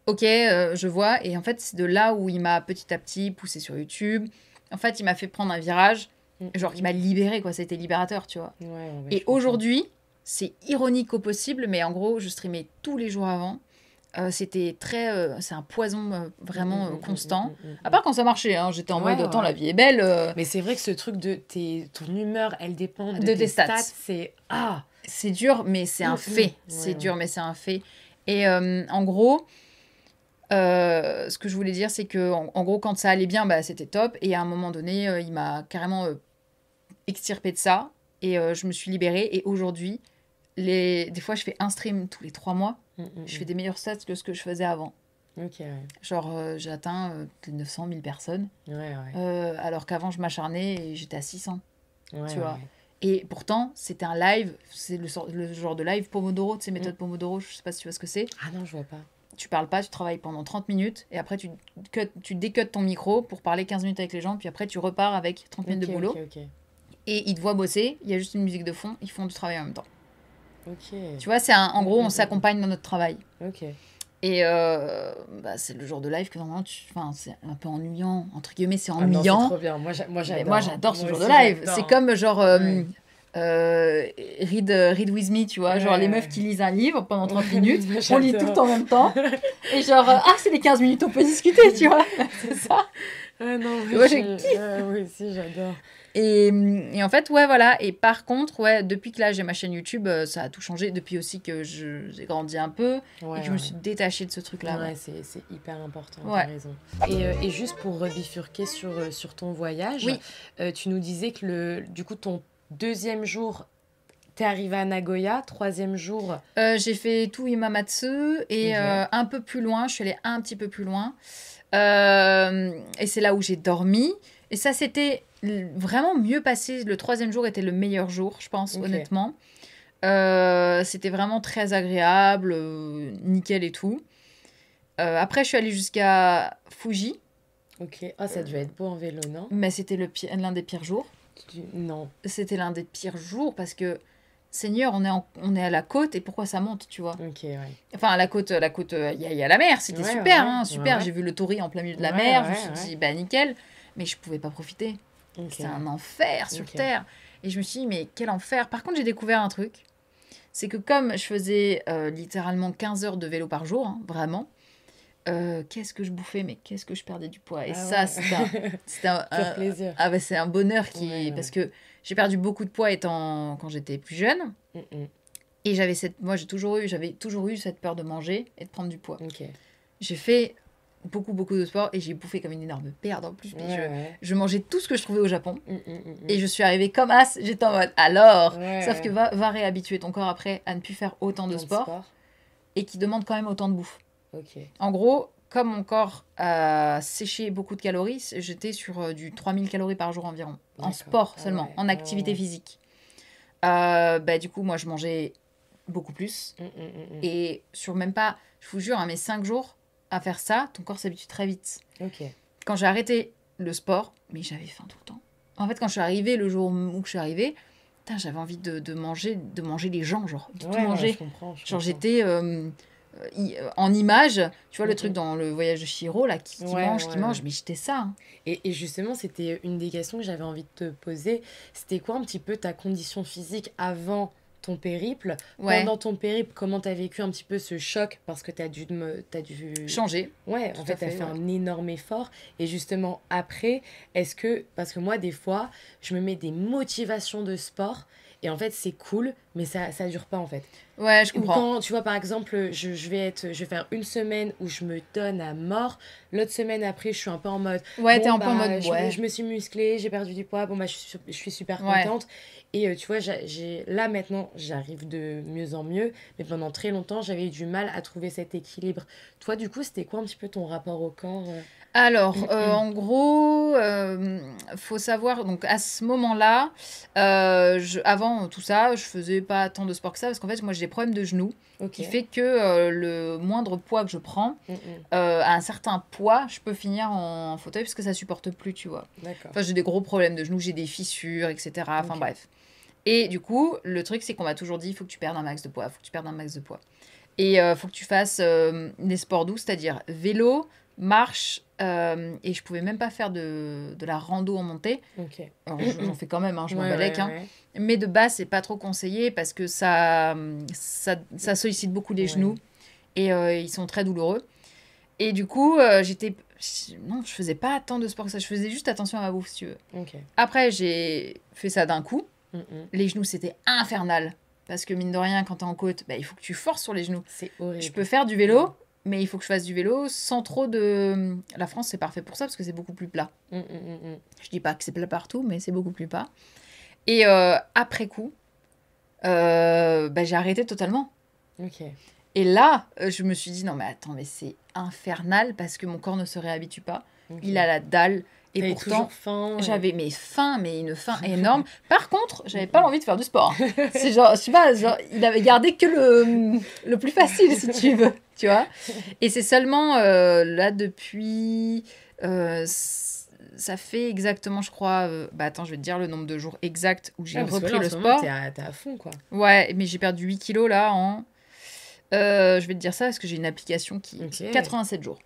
ok, je vois. Et en fait, c'est de là où il m'a petit à petit poussé sur YouTube. En fait, il m'a fait prendre un virage, genre qui m'a libéré, quoi. C'était libérateur, tu vois. Ouais, ouais, Et je comprends. aujourd'hui, c'est ironique au possible, mais en gros, je streamais tous les jours avant. C'était très. C'est un poison vraiment constant. À part quand ça marchait, hein, j'étais en Ouais, mode, attends, la ouais. vie est belle. Mais c'est vrai que ce truc de ton humeur, elle dépend de De tes tes stats. stats, c'est... Ah! C'est dur, mais c'est un fait. C'est Ouais, dur, ouais. mais c'est un fait. Et en gros, ce que je voulais dire, c'est que en gros, quand ça allait bien, bah, c'était top. Et à un moment donné, il m'a carrément extirpé de ça. Et je me suis libérée. Et aujourd'hui, des fois, je fais un stream tous les 3 mois. Je fais des meilleurs stats que ce que je faisais avant. Ok, ouais. Genre, j'ai atteint 900 000 personnes. Ouais, ouais. Alors qu'avant, je m'acharnais et j'étais à 600. Ouais, Tu ouais, vois. ouais. Et pourtant, c'était un live. C'est le genre de live Pomodoro. Tu sais, méthode Pomodoro. Je sais pas si tu vois ce que c'est. Ah non, je vois pas. Tu parles pas, tu travailles pendant 30 minutes. Et après, tu décuttes ton micro pour parler 15 minutes avec les gens. Puis après, tu repars avec 30 minutes de boulot. Ok. Et ils te voient bosser. Il y a juste une musique de fond. Ils font du travail en même temps. Ok. Tu vois, en gros, on s'accompagne dans notre travail. Ok. Et bah, c'est le genre de live que normalement, enfin, c'est un peu ennuyant. Entre guillemets, c'est Ah non, c'est ennuyant. trop bien. Moi, Mais j'adore. moi, j'adore ce Moi genre de aussi, live. j'adore. C'est comme genre Ouais. read with me, tu vois. Genre les meufs qui lisent un livre pendant 30 Ouais, minutes. moi, On lit tout j'adore. le temps en même temps. Et genre, c'est les 15 minutes, on peut discuter, tu vois. C'est ça. Ah non, Moi, je kiffe. moi aussi, j'adore. Et en fait, ouais, voilà. Et par contre, ouais, depuis que là, j'ai ma chaîne YouTube, ça a tout changé. Depuis aussi que j'ai grandi un peu Ouais, et que je me suis détachée de ce truc-là. Ouais, Ouais. c'est hyper important, Ouais. t'as raison. Et juste pour bifurquer sur ton voyage, Oui. tu nous disais que du coup, ton 2e jour, t'es arrivé à Nagoya, 3e jour... J'ai fait tout Imamatsu et Ok. un peu plus loin, je suis allée un petit peu plus loin. Et c'est là où j'ai dormi. Et ça, c'était vraiment mieux passé. Le 3e jour était le meilleur jour, je pense, honnêtement. C'était vraiment très agréable, nickel et tout. Après, je suis allée jusqu'à Fuji. Ok. Ah, ça devait être beau en vélo, non? Mais c'était l'un des pires jours. Non. C'était l'un des pires jours parce que, Seigneur, on est à la côte et pourquoi ça monte, tu vois? Ok, ouais. Enfin, à la côte, il y a la mer, c'était super, hein, super. J'ai vu le Torii en plein milieu de la mer, je me suis dit, bah nickel, mais je pouvais pas profiter. C'était un enfer sur Terre. Et je me suis dit, mais quel enfer. Par contre, j'ai découvert un truc, c'est que comme je faisais littéralement 15 heures de vélo par jour, hein, vraiment, qu'est-ce que je bouffais, mais qu'est-ce que je perdais du poids. Et ça, c'était un plaisir. Ah bah, c'est un bonheur parce que j'ai perdu beaucoup de poids quand j'étais plus jeune. Et j'avais toujours eu cette peur de manger et de prendre du poids. J'ai fait beaucoup de sport et j'ai bouffé comme une énorme perde en plus. Je mangeais tout ce que je trouvais au Japon. Et je suis arrivée comme as, j'étais en mode alors. Sauf que va réhabituer ton corps après à ne plus faire autant de sport et qui demande quand même autant de bouffe. En gros, comme mon corps a séché beaucoup de calories, j'étais sur du 3000 calories par jour environ. En sport seulement, en activité physique. Du coup, moi, je mangeais beaucoup plus. Et sur même pas, je vous jure, mes 5 jours à faire ça, ton corps s'habitue très vite. Quand j'ai arrêté le sport, mais j'avais faim tout le temps. En fait, quand je suis arrivée, le jour où je suis arrivée, j'avais envie de manger les gens, genre, de tout manger. Je comprends. Genre, j'étais en image, tu vois, le truc dans le voyage de Chihiro, là, qui mange, mais j'étais ça. Hein. Et justement, c'était une des questions que j'avais envie de te poser. C'était quoi un petit peu ta condition physique avant ton périple? Pendant ton périple, comment t'as vécu un petit peu ce choc? Parce que t'as dû changer. Ouais, en fait, t'as fait un énorme effort. Et justement, après, parce que moi, des fois, je me mets des motivations de sport. Et en fait, c'est cool, mais ça dure pas, en fait. Ouais, je comprends. Quand, tu vois, par exemple, je vais faire une semaine où je me donne à mort. L'autre semaine après, je suis un peu en mode... Ouais, t'es un peu en mode... Je me suis musclée, j'ai perdu du poids. Je suis super contente. Et tu vois, là, maintenant, j'arrive de mieux en mieux. Mais pendant très longtemps, j'avais eu du mal à trouver cet équilibre. Toi, du coup, c'était quoi un petit peu ton rapport au corps Alors, en gros, faut savoir, donc à ce moment-là, avant tout ça, je faisais pas tant de sport que ça, parce qu'en fait, moi, j'ai des problèmes de genoux, qui fait que le moindre poids que je prends, à un certain poids, je peux finir en fauteuil, parce que ça supporte plus, tu vois. Enfin, j'ai des gros problèmes de genoux, j'ai des fissures, etc. Enfin, bref. Et du coup, le truc, c'est qu'on m'a toujours dit, il faut que tu perdes un max de poids, Et faut que tu fasses des sports doux, c'est-à-dire vélo, marche, et je pouvais même pas faire de la rando en montée. Alors, j'en fais quand même, hein, je m'en balèque. Mais de base, c'est pas trop conseillé parce que ça sollicite beaucoup les genoux et ils sont très douloureux. Et du coup, non, je faisais pas tant de sport que ça. Je faisais juste attention à ma bouffe, si tu veux. Après, j'ai fait ça d'un coup. Les genoux, c'était infernal. Parce que mine de rien, quand t'es en côte, il faut que tu forces sur les genoux. C'est horrible. Je peux faire du vélo, mais il faut que je fasse du vélo sans trop de... La France, c'est parfait pour ça, parce que c'est beaucoup plus plat. Je dis pas que c'est plat partout, mais c'est beaucoup plus plat. Et après coup, j'ai arrêté totalement. Et là, je me suis dit, non mais attends, mais c'est infernal, parce que mon corps ne se réhabitue pas. Il a la dalle. Et pourtant, faim, j'avais une faim énorme. Par contre, j'avais pas l'envie de faire du sport. C'est genre, je sais pas, il avait gardé que le plus facile, si tu veux, tu vois. Et c'est seulement là, depuis... ça fait exactement, je crois... attends, je vais te dire le nombre de jours exact où j'ai repris le sport. T'es à fond, quoi. Ouais, mais j'ai perdu 8 kilos, là, en... je vais te dire ça, parce que j'ai une application qui... 87 jours.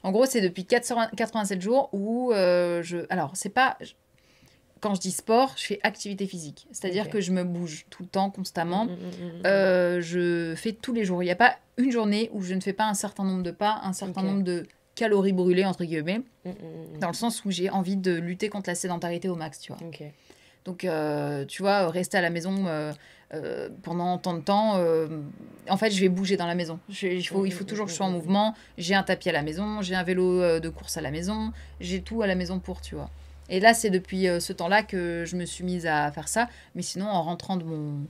En gros, c'est depuis 87 jours où Alors, c'est pas... Quand je dis sport, je fais activité physique. C'est-à-dire que je me bouge tout le temps, constamment. Je fais tous les jours. Il n'y a pas une journée où je ne fais pas un certain nombre de pas, un certain nombre de calories brûlées, entre guillemets. Dans le sens où j'ai envie de lutter contre la sédentarité au max, tu vois. Donc, tu vois, rester à la maison... pendant tant de temps, en fait, je vais bouger dans la maison. Il faut toujours que je sois en mouvement. J'ai un tapis à la maison, j'ai un vélo de course à la maison, j'ai tout à la maison pour, tu vois. Et là, c'est depuis ce temps-là que je me suis mise à faire ça. Mais sinon, en rentrant de mon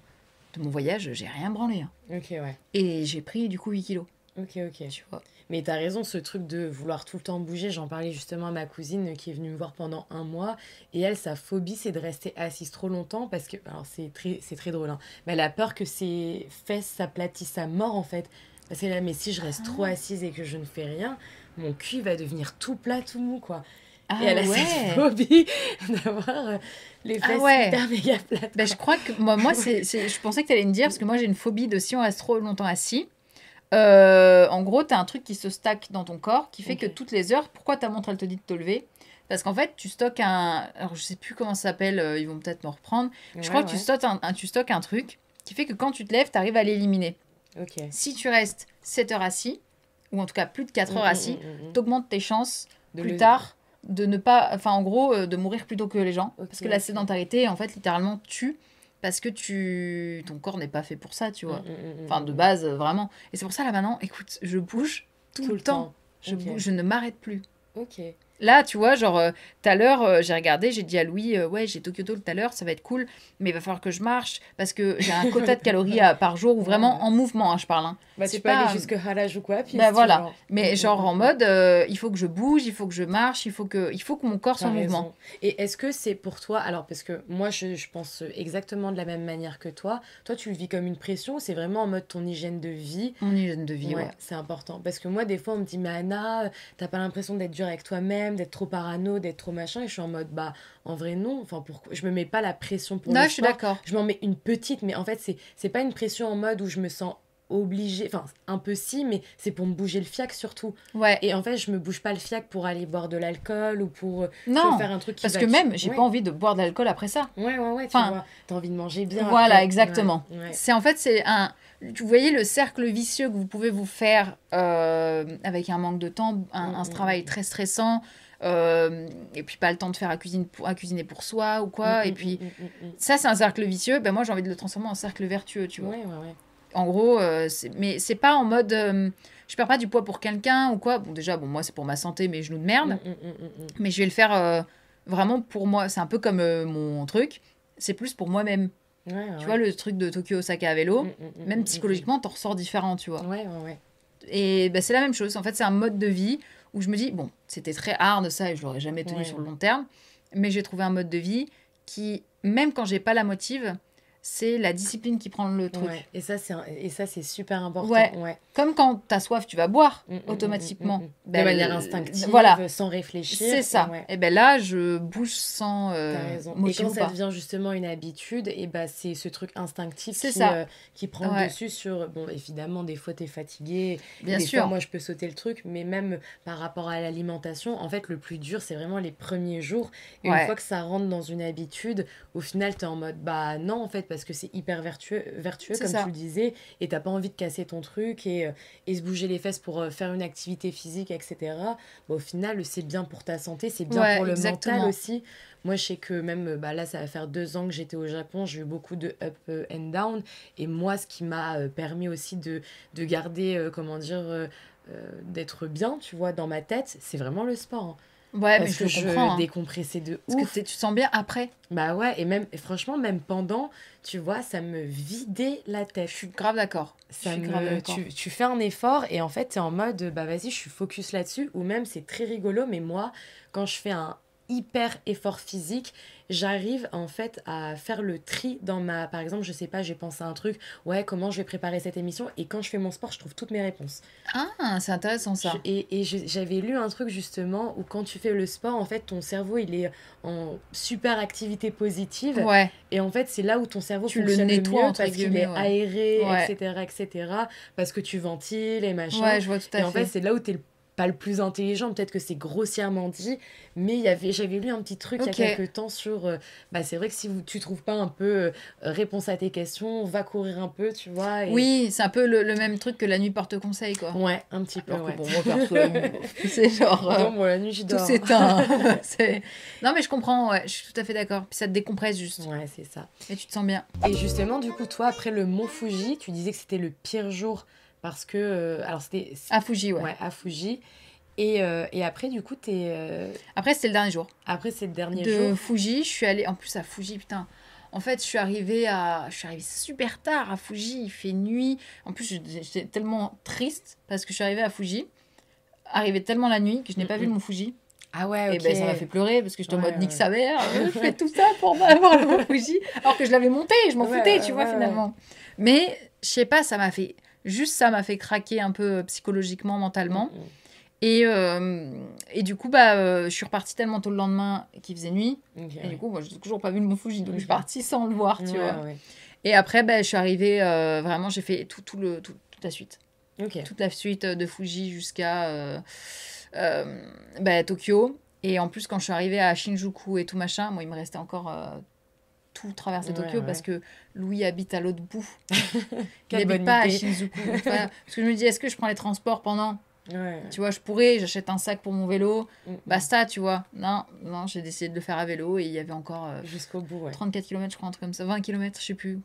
voyage, j'ai rien branlé. Hein. Et j'ai pris du coup 8 kilos. Tu vois. Mais t'as raison, ce truc de vouloir tout le temps bouger, j'en parlais justement à ma cousine qui est venue me voir pendant un mois, et elle, sa phobie, c'est de rester assise trop longtemps, parce que, alors c'est très drôle, hein, mais elle a peur que ses fesses s'aplatissent à mort, en fait. Parce qu'elle est là, mais si je reste trop assise et que je ne fais rien, mon cul va devenir tout plat, tout mou, quoi. Ah Et elle a ouais. cette phobie d'avoir les fesses hyper méga plates. Bah, je crois que je pensais que tu allais me dire, parce que moi j'ai une phobie de si on reste trop longtemps assis. En gros, tu as un truc qui se stack dans ton corps qui fait que toutes les heures, pourquoi ta montre elle te dit de te lever? Parce qu'en fait, tu stockes un. Alors je sais plus comment ça s'appelle, ils vont peut-être me reprendre. Je crois que tu stockes un truc qui fait que quand tu te lèves, tu arrives à l'éliminer. Si tu restes 7 heures assis, ou en tout cas plus de 4 heures assis, t'augmentes tes chances plus tard de ne pas, enfin en gros, de mourir plus tôt que les gens. Parce que la sédentarité, en fait, littéralement, tue. Parce que ton corps n'est pas fait pour ça, tu vois. Enfin, de base, vraiment. Et c'est pour ça, là, maintenant, écoute, je bouge tout le temps. Je ne m'arrête plus. Là, tu vois, genre, tout à l'heure, j'ai regardé, j'ai dit à Louis, ouais, j'ai Tokyo Toll tout à l'heure, ça va être cool, mais il va falloir que je marche, parce que j'ai un quota de calories par jour, ou vraiment en mouvement, hein, je parle. Hein. Bah, tu peux aller jusque Haraj ou quoi, puis voilà. Genre... Mais genre en mode, il faut que je bouge, il faut que je marche, il faut que mon corps soit en mouvement. Et est-ce que c'est pour toi, alors, parce que moi, je pense exactement de la même manière que toi tu le vis comme une pression, ou c'est vraiment en mode ton hygiène de vie? Mon hygiène de vie, ouais. C'est important, parce que moi, des fois, on me dit, mais Anna, t'as pas l'impression d'être dure avec toi-même, d'être trop parano, d'être trop machin, et je suis en mode, bah, en vrai, non. Enfin, pourquoi je me mets pas la pression pour le sport. Je suis d'accord. Je m'en mets une petite, mais en fait, c'est pas une pression en mode où je me sens obligée, enfin, un peu si, mais c'est pour me bouger le fiac surtout. Ouais. Et en fait, je me bouge pas le fiac pour aller boire de l'alcool ou pour faire un truc qui parce que même, j'ai pas envie de boire de l'alcool après ça. Ouais, tu vois, t'as envie de manger bien. Voilà, après. exactement. C'est en fait, c'est un... Vous voyez le cercle vicieux que vous pouvez vous faire avec un manque de temps, un travail très stressant, et puis pas le temps de faire à cuisiner pour soi ou quoi, et puis ça c'est un cercle vicieux, ben moi j'ai envie de le transformer en cercle vertueux, tu vois. En gros, mais c'est pas en mode je perds pas du poids pour quelqu'un ou quoi, bon déjà moi c'est pour ma santé, mes genoux de merde, mais je vais le faire vraiment pour moi, c'est un peu comme mon truc, c'est plus pour moi-même. Tu vois, le truc de Tokyo Osaka à vélo, même psychologiquement, t'en ressors différent, tu vois. Et bah, c'est la même chose. En fait, c'est un mode de vie où je me dis, bon, c'était très hard ça et je l'aurais jamais tenu sur le long terme, mais j'ai trouvé un mode de vie qui, même quand j'ai pas la motive, c'est la discipline qui prend le truc. Et ça, c'est super important. Comme quand t'as soif, tu vas boire automatiquement. De manière instinctive, sans réfléchir. C'est ça. Et ben là, je bouge sans motive. Et quand ça devient justement une habitude, et ben c'est ce truc instinctif qui prend le dessus sur... Bon, évidemment, des fois, t'es fatigué. Bien sûr. Fois, moi, je peux sauter le truc. Mais même par rapport à l'alimentation, en fait, le plus dur, c'est vraiment les premiers jours. Et une fois que ça rentre dans une habitude, au final, t'es en mode, bah non, en fait, parce que c'est hyper vertueux comme tu le disais, et t'as pas envie de casser ton truc et se bouger les fesses pour faire une activité physique, etc. Bah, au final, c'est bien pour ta santé, c'est bien pour le mental aussi. Moi, je sais que même, là, ça va faire 2 ans que j'étais au Japon, j'ai eu beaucoup de up and down, et moi, ce qui m'a permis aussi de garder, d'être bien, tu vois, dans ma tête, c'est vraiment le sport, hein. Ouais, parce mais que je comprends, décompressais de ouf. Parce que tu te sens bien après. Bah ouais, et franchement, même pendant, tu vois, ça me vidait la tête. Je suis grave d'accord. Tu fais un effort et en fait, t'es en mode, bah vas-y, je suis focus là-dessus. Ou même, c'est très rigolo, mais moi, quand je fais un hyper effort physique, j'arrive en fait à faire le tri dans ma... Par exemple, je sais pas, j'ai pensé à un truc, ouais, comment je vais préparer cette émission, et quand je fais mon sport, je trouve toutes mes réponses. Ah, c'est intéressant ça. J'avais lu un truc justement où quand tu fais le sport, en fait, ton cerveau, il est en super activité positive. Ouais. Et en fait, c'est là où ton cerveau tu fonctionne le nettoies, mieux parce qu'il est aéré, etc., parce que tu ventiles et machin. Ouais, je vois tout à fait. Et en fait, c'est là où t'es pas le plus intelligent, peut-être que c'est grossièrement dit, mais j'avais lu un petit truc il y a quelques temps sur c'est vrai que si tu trouves pas un peu réponse à tes questions, va courir un peu, tu vois. Oui, c'est un peu le même truc que la nuit porte conseil, quoi. Ouais, un petit peu. Alors que bon, moi perso, la nuit, c'est genre non, moi la nuit je dors. Tout s'éteint. Non mais je comprends, ouais, je suis tout à fait d'accord. Puis ça te décompresse juste. Ouais, c'est ça. Et tu te sens bien. Et justement, du coup, toi, après le mont Fuji, tu disais que c'était le pire jour parce que alors c'était à Fuji, ouais, à Fuji. Et après, du coup, Après, c'était le dernier jour. Après, c'est le dernier jour. De Fuji, je suis allée... En plus, à Fuji, putain... En fait, je suis arrivée super tard à Fuji. Il fait nuit. En plus, j'étais tellement triste parce que je suis arrivée à Fuji. arrivé tellement la nuit que je n'ai pas vu le Mont Fuji. Ah ouais, ok. Et ben ça m'a fait pleurer parce que j'étais en mode nique ouais. sa mère, je fais tout ça pour pas avoir le Mont Fuji. Alors que je l'avais monté, je m'en foutais, tu vois, ouais. finalement. Mais je sais pas, ça m'a fait. Juste ça m'a fait craquer un peu psychologiquement, mentalement. Et du coup, je suis repartie tellement tôt le lendemain qu'il faisait nuit. Okay, et du coup, moi, je n'ai toujours pas vu le Mont Fuji. Donc, je suis partie sans le voir, tu vois. Ouais. Et après, je suis arrivée, vraiment, j'ai fait toute la suite. Ok. Toute la suite de Fuji jusqu'à Tokyo. Et en plus, quand je suis arrivée à Shinjuku et tout machin, moi, il me restait encore tout traverser Tokyo parce que Louis habite à l'autre bout. Il n'habite pas à Shinjuku. Enfin, parce que je me dis, est-ce que je prends les transports pendant tu vois, je pourrais, j'achète un sac pour mon vélo, basta, tu vois. Non, j'ai décidé de le faire à vélo et il y avait encore jusqu'au bout, 34 km, je crois, un truc comme ça, 20 km, je sais plus.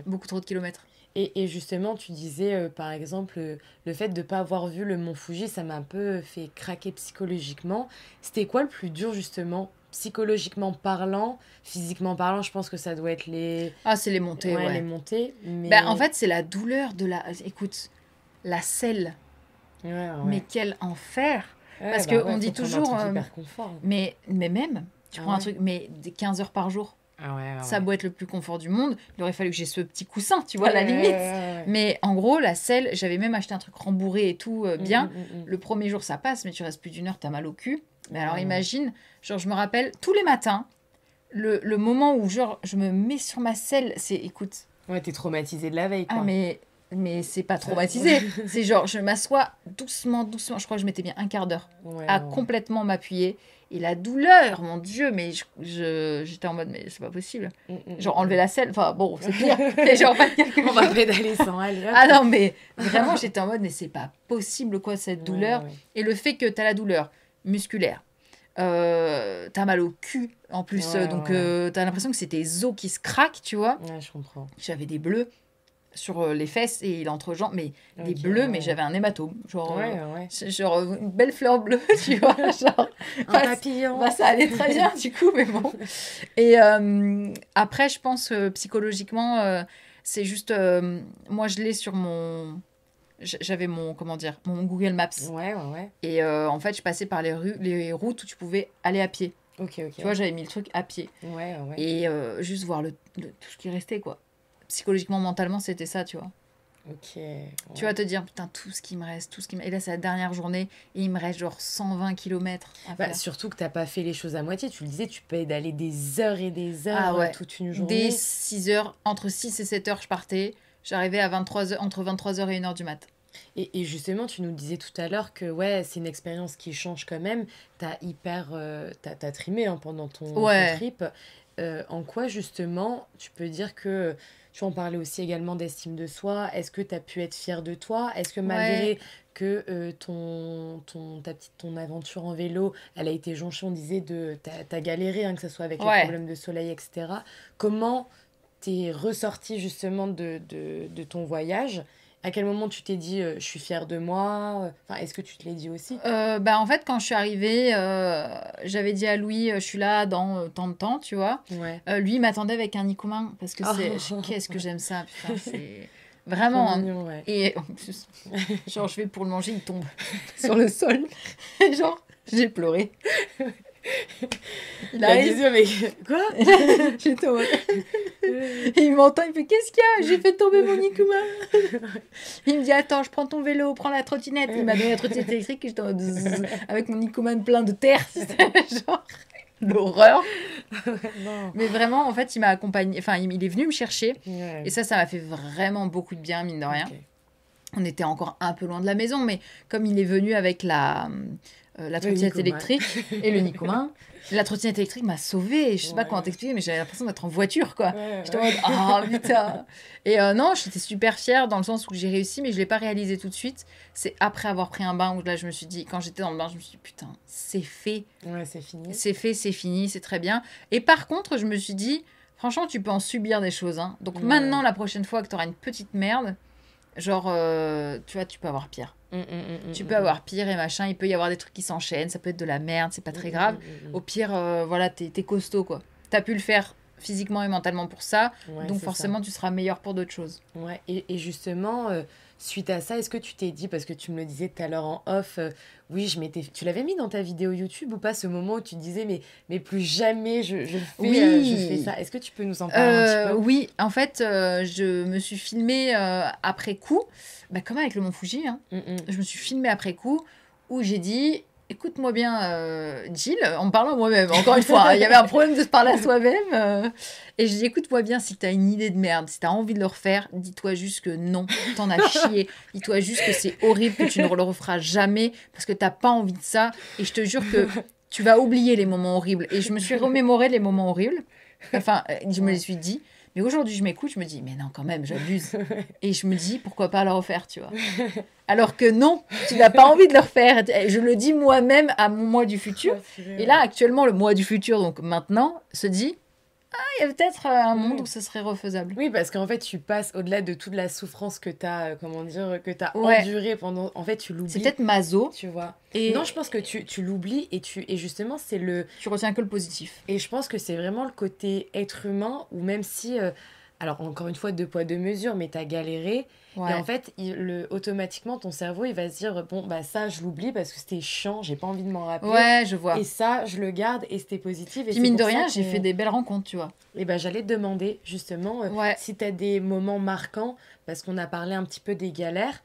Beaucoup trop de kilomètres. Et justement, tu disais, par exemple, le fait de ne pas avoir vu le Mont Fuji, ça m'a un peu fait craquer psychologiquement. C'était quoi le plus dur, justement, psychologiquement parlant, physiquement parlant? Je pense que ça doit être les... Ah, c'est les montées, ouais. les montées, mais... en fait, c'est la douleur de la... Écoute, la selle. Mais quel enfer. Parce qu'on dit toujours... hyper confort. Mais même, tu prends un truc, mais des 15 heures par jour. Ça doit être le plus confort du monde. Il aurait fallu que j'ai ce petit coussin, tu vois, à la limite. Mais en gros, la selle, j'avais même acheté un truc rembourré et tout, bien. Le premier jour, ça passe, mais tu restes plus d'1 heure, t'as mal au cul. Mais alors, imagine, genre, je me rappelle, tous les matins, le moment où, genre, je me mets sur ma selle, c'est, écoute... Ouais, t'es traumatisée de la veille, quoi. Ah, mais c'est pas traumatisé. C'est genre, je m'assois doucement. Je crois que je mettais bien un quart d'heure à complètement m'appuyer. Et la douleur, mon Dieu, mais j'étais en mode, mais c'est pas possible. Genre, enlever la selle, enfin bon, c'est pire. Et genre, pas quelque chose. On va pédaler sans aller. Ah non, mais vraiment, j'étais en mode, mais c'est pas possible, quoi, cette douleur. Et le fait que t'as la douleur musculaire, t'as mal au cul, en plus. T'as l'impression que c'est tes os qui se craquent, tu vois. Ouais, je comprends. J'avais des bleus sur les fesses et l'entrejambe, mais des bleus, mais j'avais un hématome, genre genre une belle fleur bleue, tu vois, genre un papillon. Ça allait très bien du coup, mais bon. Et après, je pense psychologiquement, c'est juste moi je l'ai sur mon j'avais mon mon Google Maps. Et en fait, je passais par les routes où tu pouvais aller à pied. Tu vois, j'avais mis le truc à pied. Et juste voir tout ce qui restait, quoi. Psychologiquement, mentalement, c'était ça, tu vois. Tu vas te dire, putain, tout ce qui me reste. Et là, c'est la dernière journée et il me reste genre 120 km à faire. Surtout que t'as pas fait les choses à moitié. Tu le disais, tu peux d'aller des heures et des heures toute une journée. Dès 6 heures, entre 6 et 7 heures, je partais. J'arrivais à 23h, entre 23h et 1h du mat. Et justement, tu nous disais tout à l'heure que c'est une expérience qui change quand même. T'as trimé pendant ton trip. En quoi, justement, tu peux dire que... Tu en parlais aussi également d'estime de soi. Est-ce que tu as pu être fière de toi? Est-ce que malgré que ton aventure en vélo, elle a été jonchée, on disait, t'as galéré, que ce soit avec les problèmes de soleil, etc. Comment t'es ressortie justement de ton voyage? À quel moment tu t'es dit je suis fière de moi? Est-ce que tu te l'as dit aussi? En fait, quand je suis arrivée, j'avais dit à Louis, je suis là dans tant de temps, tu vois. Lui, il m'attendait avec un Ikuman parce que qu'est-ce que j'aime ça, putain, c'est vraiment. Mignon, Et en plus, genre, je vais pour le manger, il tombe sur le sol. Genre, j'ai pleuré. Il a des yeux, mais quoi? J'étais en mode... Et il m'entend, il fait qu'est-ce qu'il y a? J'ai fait tomber mon Ikuman. Il me dit attends, je prends ton vélo, prends la trottinette. Il m'a donné la trottinette électrique et j'étais en mode avec mon Ikuman plein de terre. Genre l'horreur. Mais vraiment, en fait, il m'a accompagné. Enfin, il est venu me chercher et ça m'a fait vraiment beaucoup de bien, mine de rien. On était encore un peu loin de la maison, mais comme il est venu avec la trottinette électrique et le Nikuman, la trottinette électrique m'a sauvée. Je sais pas comment t'expliquer, mais j'avais l'impression d'être en voiture, quoi. J'étais en mode, ah putain. Et non, j'étais super fière dans le sens où j'ai réussi, mais je l'ai pas réalisé tout de suite. C'est après avoir pris un bain où là, je me suis dit, quand j'étais dans le bain, je me suis dit, putain, c'est fait. C'est fini. C'est fait, c'est fini, c'est très bien. Et par contre, je me suis dit, franchement, tu peux en subir des choses. Hein. Donc maintenant, la prochaine fois que tu auras une petite merde, genre, tu vois, tu peux avoir pire. Tu peux avoir pire et machin, il peut y avoir des trucs qui s'enchaînent, ça peut être de la merde, c'est pas très grave. Au pire, voilà, t'es costaud, quoi. T'as pu le faire physiquement et mentalement pour ça, donc forcément tu seras meilleur pour d'autres choses. Et justement, suite à ça, est-ce que tu t'es dit, parce que tu me le disais tout à l'heure en off, oui, tu l'avais mis dans ta vidéo YouTube ou pas, ce moment où tu disais, mais plus jamais je fais ça. Est-ce que tu peux nous en parler un petit peu? Oui, en fait, je me suis filmée après coup, comme avec le Mont Fuji, hein. Je me suis filmée après coup, où j'ai dit, écoute-moi bien, Jill, en me parlant à moi-même, encore une fois, hein, il y avait un problème de se parler à soi-même. Et je dis, écoute-moi bien, si t'as une idée de merde, si t'as envie de le refaire, dis-toi juste que non, t'en as chié. Dis-toi juste que c'est horrible, que tu ne le referas jamais, parce que t'as pas envie de ça. Et je te jure que tu vas oublier les moments horribles. Et je me suis remémoré les moments horribles. Enfin, je me les suis dit. Mais aujourd'hui, je m'écoute, je me dis, mais non, quand même, j'abuse. Et je me dis, pourquoi pas le refaire, tu vois. Alors que non, tu n'as pas envie de le refaire. Je le dis moi-même à mon moi du futur. Et là, actuellement, le moi du futur, donc maintenant, se dit, il y a peut-être un monde où ce serait refaisable. Oui, parce qu'en fait, tu passes au-delà de toute la souffrance que tu as, que tu as Ouais. endurée pendant... En fait, tu l'oublies. C'est peut-être maso. Tu vois. Et Non, je pense que tu l'oublies et justement, c'est le... tu retiens que le positif. Et je pense que c'est vraiment le côté être humain, ou même si... alors, encore une fois, deux poids, deux mesures, mais t'as galéré. Ouais. Et en fait, automatiquement, ton cerveau, il va se dire, bon, bah ça, je l'oublie parce que c'était chiant, j'ai pas envie de m'en rappeler. Ouais, je vois. Et ça, je le garde et c'était positif. Et Puis c'est mine pour de ça rien, j'ai qu'on- fait des belles rencontres, tu vois. Et ben, j'allais te demander, justement, Ouais. si t'as des moments marquants, parce qu'on a parlé un petit peu des galères.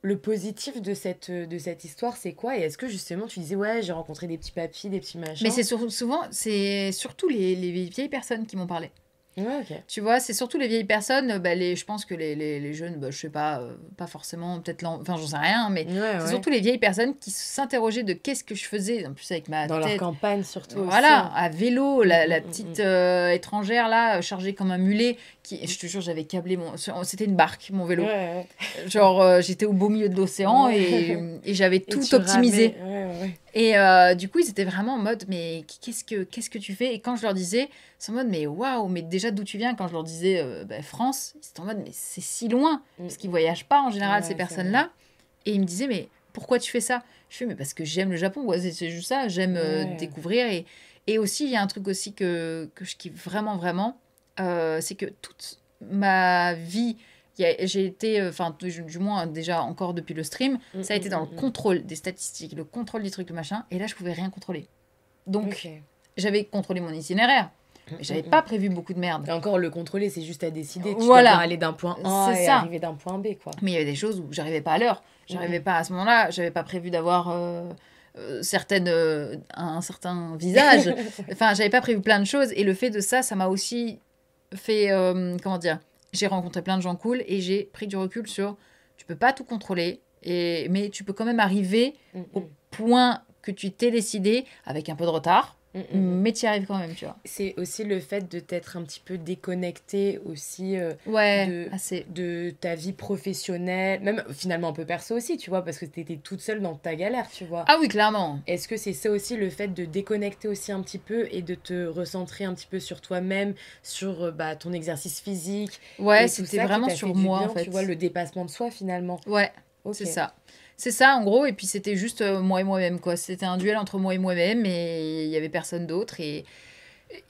Le positif de cette histoire, c'est quoi? Et est-ce que justement tu disais, ouais, j'ai rencontré des petits papis, des petits machins? Mais souvent, c'est surtout les vieilles personnes qui m'ont parlé. Ouais, ok. Tu vois, c'est surtout les vieilles personnes. Je pense que les jeunes, je sais pas, pas forcément, peut-être, enfin, j'en sais rien, mais Ouais, c'est surtout les vieilles personnes qui s'interrogeaient de qu'est-ce que je faisais, en plus avec ma dans leur tête. campagne surtout Voilà, aussi. à vélo, la Mm. petite étrangère là, chargée comme un mulet, je te jure, j'avais câblé c'était une barque, mon vélo. Ouais. Genre, j'étais au beau milieu de l'océan Ouais. et j'avais Et tout tu optimisé. ramais. Ouais. Et du coup, ils étaient vraiment en mode, mais qu'est-ce que tu fais? Et quand je leur disais, c'est en mode, mais waouh, mais déjà d'où tu viens? Quand je leur disais France, ils étaient en mode, mais c'est si loin, parce qu'ils voyagent pas en général, Ouais, ces c'est personnes-là. Et ils me disaient, mais pourquoi tu fais ça? Je fais, mais parce que j'aime le Japon, ouais, c'est juste ça, j'aime Ouais. découvrir. Et aussi, il y a un truc aussi que je kiffe vraiment, vraiment, c'est que toute ma vie, j'ai été, enfin, du moins déjà encore depuis le stream, ça a été dans le contrôle des statistiques, le contrôle du truc, le machin, et là, je pouvais rien contrôler. Donc, Ok. j'avais contrôlé mon itinéraire, mais j'avais pas prévu beaucoup de merde. Et encore, le contrôler, c'est juste à décider. Tu Voilà. dois bien aller d'un point A C'est et ça. arriver d'un point B, quoi. Mais il y avait des choses où j'arrivais pas à l'heure. J'arrivais pas à ce moment-là. J'avais pas prévu d'avoir un certain visage. Enfin, j'avais pas prévu plein de choses. Et le fait de ça, ça m'a aussi fait, comment dire, j'ai rencontré plein de gens cool et j'ai pris du recul sur, tu peux pas tout contrôler, mais tu peux quand même arriver au point que tu t'es décidé avec un peu de retard. Mais tu y arrives quand même, tu vois. C'est aussi le fait de t'être un petit peu déconnecté aussi Ouais, assez. de ta vie professionnelle, même finalement un peu perso aussi, tu vois, parce que t'étais toute seule dans ta galère, tu vois. Ah oui, clairement. Est-ce que c'est ça aussi le fait de déconnecter aussi un petit peu et de te recentrer un petit peu sur toi-même, sur ton exercice physique? Ouais, et tout c'était ça qui vraiment t'a sur fait du moi, bien, en fait. tu vois, le dépassement de soi finalement. Ouais, Ok. c'est ça. C'est ça, en gros. Et puis, c'était juste moi et moi-même, quoi. C'était un duel entre moi et moi-même et il y avait personne d'autre. Et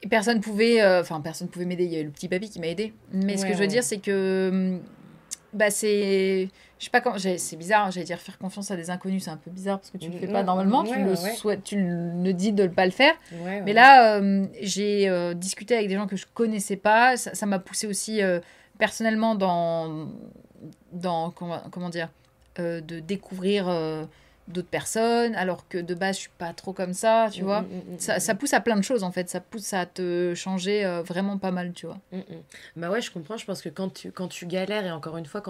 personne pouvait... personne pouvait m'aider. Il y avait le petit papy qui m'a aidé. Mais ce que je veux dire, c'est que... c'est... Je sais pas comment... C'est bizarre, j'allais dire faire confiance à des inconnus. C'est un peu bizarre parce que tu le fais pas normalement. Tu le souhaites, tu le dis de ne pas le faire. Mais là, j'ai discuté avec des gens que je connaissais pas. Ça m'a poussé aussi personnellement dans comment dire, de découvrir d'autres personnes, alors que de base, je suis pas trop comme ça, tu vois. Ça pousse à plein de choses, en fait. Ça pousse à te changer vraiment pas mal, tu vois. Bah ouais, je comprends. Je pense que quand tu galères, et encore une fois,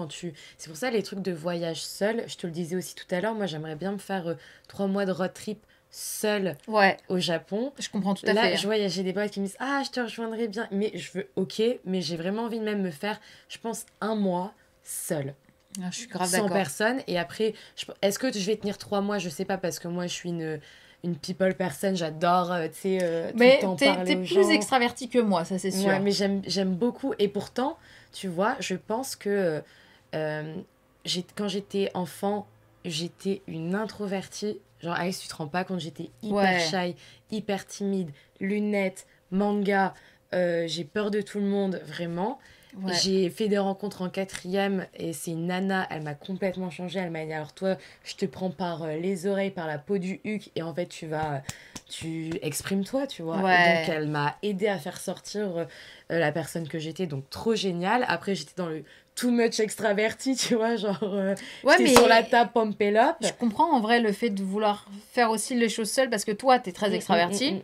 c'est pour ça, les trucs de voyage seul, je te le disais aussi tout à l'heure, moi, j'aimerais bien me faire 3 mois de road trip seule Ouais, au Japon. je comprends tout à Là, fait. je vois, j'ai des potes qui me disent « Ah, je te rejoindrai bien. » Mais je veux, ok, mais j'ai vraiment envie de même me faire, je pense, 1 mois seule. Ah, je suis grave Sans d'accord. personne. Et après, est-ce que je vais tenir 3 mois? Je sais pas, parce que moi, je suis une people person. J'adore, tu sais, tout Mais le temps parler t'es aux plus gens. extraverti que moi, ça c'est sûr. Ouais, mais j'aime beaucoup. Et pourtant, tu vois, je pense que quand j'étais enfant, j'étais une introvertie. Genre, Alice, tu te rends pas compte, j'étais hyper shy, hyper timide, lunettes, manga, j'ai peur de tout le monde, vraiment. Ouais. J'ai fait des rencontres en 4e et c'est une nana, elle m'a complètement changé. Elle m'a dit, alors toi, je te prends par les oreilles, par la peau du huc et en fait, tu exprimes-toi, tu vois. Ouais. Et donc, elle m'a aidé à faire sortir la personne que j'étais, donc trop génial. Après, j'étais dans le too much extraverti, tu vois, genre, Ouais, j'étais mais sur la table, pump it up. je comprends en vrai le fait de vouloir faire aussi les choses seule parce que toi, t'es très extraverti.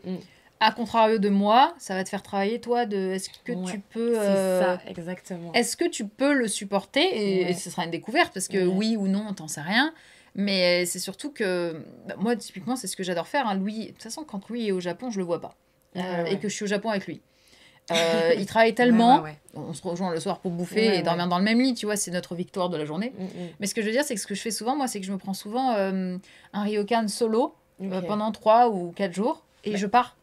À contrario de moi, ça va te faire travailler, toi, de est-ce que Ouais, tu peux... C'est ça, exactement. Est-ce que tu peux le supporter et Ouais. ce sera une découverte parce que Ouais. oui ou non, t'en sais rien. Mais c'est surtout que... bah, moi, typiquement, c'est ce que j'adore faire. Hein. Louis, de toute façon, quand Louis est au Japon, je le vois pas. Ouais. Et que je suis au Japon avec lui. Il travaille tellement. Ouais. On se rejoint le soir pour bouffer et dormir dans le même lit, tu vois, c'est notre victoire de la journée. Mais ce que je veux dire, c'est que ce que je fais souvent, moi, c'est que je me prends souvent un ryokan solo pendant 3 ou 4 jours et je pars,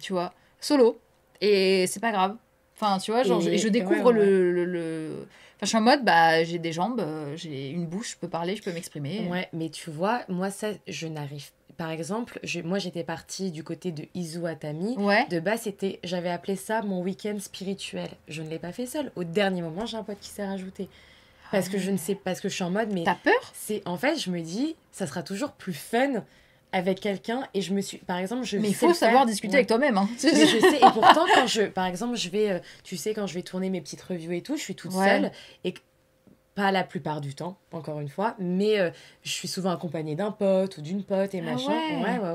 tu vois, solo. Et c'est pas grave. Enfin, tu vois, genre, je découvre le... Enfin, je suis en mode, bah, j'ai des jambes, j'ai une bouche, je peux parler, je peux m'exprimer. Ouais, mais tu vois, moi, ça, je n'arrive. Par exemple, moi, j'étais partie du côté de Izuatami. Ouais. De base, j'avais appelé ça mon week-end spirituel. Je ne l'ai pas fait seule. Au dernier moment, j'ai un pote qui s'est rajouté. Parce que je ne sais, parce que je suis en mode, mais T'as peur ? en fait, je me dis, ça sera toujours plus fun avec quelqu'un. Et je me suis, par exemple, Mais il faut savoir discuter avec toi-même. Hein. Mais je sais, et pourtant, par exemple, je vais, tu sais, quand je vais tourner mes petites reviews et tout, je suis toute seule. Et pas la plupart du temps, encore une fois, mais je suis souvent accompagnée d'un pote ou d'une pote et machin.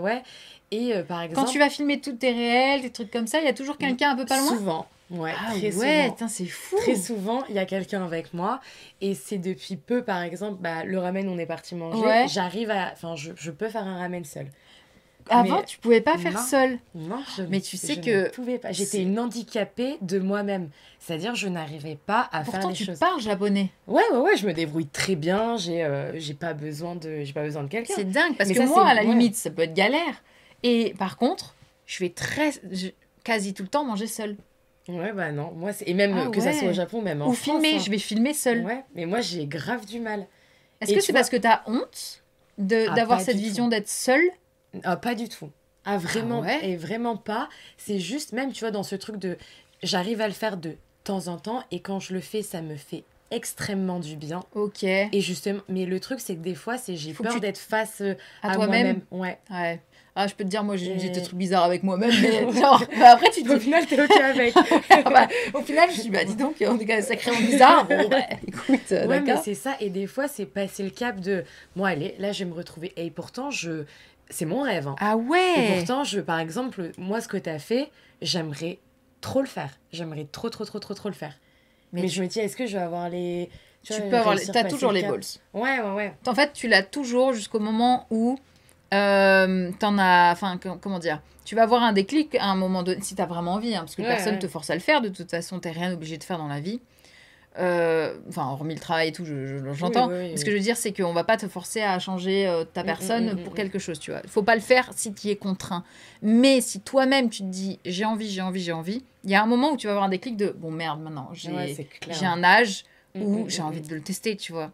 Ouais. Et par exemple... Quand tu vas filmer toutes tes réels, des trucs comme ça, il y a toujours quelqu'un un peu pas loin ? Souvent, ouais, très souvent. souvent. C'est fou. Très souvent, il y a quelqu'un avec moi. Et c'est depuis peu, par exemple, le ramen, on est parti manger. Ouais. J'arrive à... Enfin, je peux faire un ramen seule. Avant, Mais tu pouvais pas faire seule. Non, mais tu sais je que ne pouvais pas. J'étais une handicapée de moi-même. C'est-à-dire, je n'arrivais pas à faire les choses. Pourtant, tu parles japonais. Ouais, je me débrouille très bien. J'ai pas besoin de quelqu'un. C'est dingue, parce Mais que ça, moi, c'est- à la ouais. limite, ça peut être galère. Et par contre, je vais quasi tout le temps manger seule. Ouais, bah non. Moi, et même Ah que ça ouais. soit au Japon, même en Ou France. filmer, hein. je vais filmer seule. Ouais, mais moi, j'ai grave du mal. Est-ce Et que tu c'est vois- parce que t'as honte Ah, d'avoir pas cette du vision tout. d'être seule ? Ah, pas du tout. Ah, vraiment, Ah ouais et vraiment pas. C'est juste, même, tu vois, dans ce truc de... J'arrive à le faire de temps en temps, et quand je le fais, ça me fait extrêmement du bien. Ok. Et justement, mais le truc, c'est que des fois, j'ai Faut que peur tu- d'être face À à toi-même. moi-même. Ouais. Ouais. Ah, je peux te dire, moi, j'ai Et- des trucs bizarres avec moi-même, mais genre, après, tu te Au dis... final, t'es OK avec. Bah, au final, je me dis, bah, dis donc, on est quand même sacrément bizarre. Bon, bah, écoute, Ouais, mais d'accord. c'est ça. Et des fois, c'est passer le cap de... Moi, allez, là, je vais me retrouver. Et pourtant, c'est mon rêve. Hein. Ah Et ouais. pourtant, par exemple, moi, ce que t'as fait, j'aimerais trop le faire. J'aimerais trop le faire. Mais je me dis, est-ce que je vais avoir les... Tu vois, peux avoir... réussir à T'as passer toujours le les cap. balls. Ouais. En fait, tu l'as toujours jusqu'au moment où t'en as... Enfin, comment dire ? Tu vas avoir un déclic à un moment donné, si t'as vraiment envie, hein, parce que Ouais, personne ouais. te force à le faire. De toute façon, t'es rien obligé de faire dans la vie. Enfin, hormis le travail et tout, j'entends. Oui. Mais ce que je veux dire, c'est qu'on va pas te forcer à changer ta personne pour mm. quelque chose, tu vois. Il faut pas le faire si tu y es contraint. Mais si toi-même, tu te dis, j'ai envie, il y a un moment où tu vas avoir un déclic de, bon, merde, maintenant, Ouais, c'est clair. j'ai un âge où Mm. j'ai envie de le tester, tu vois.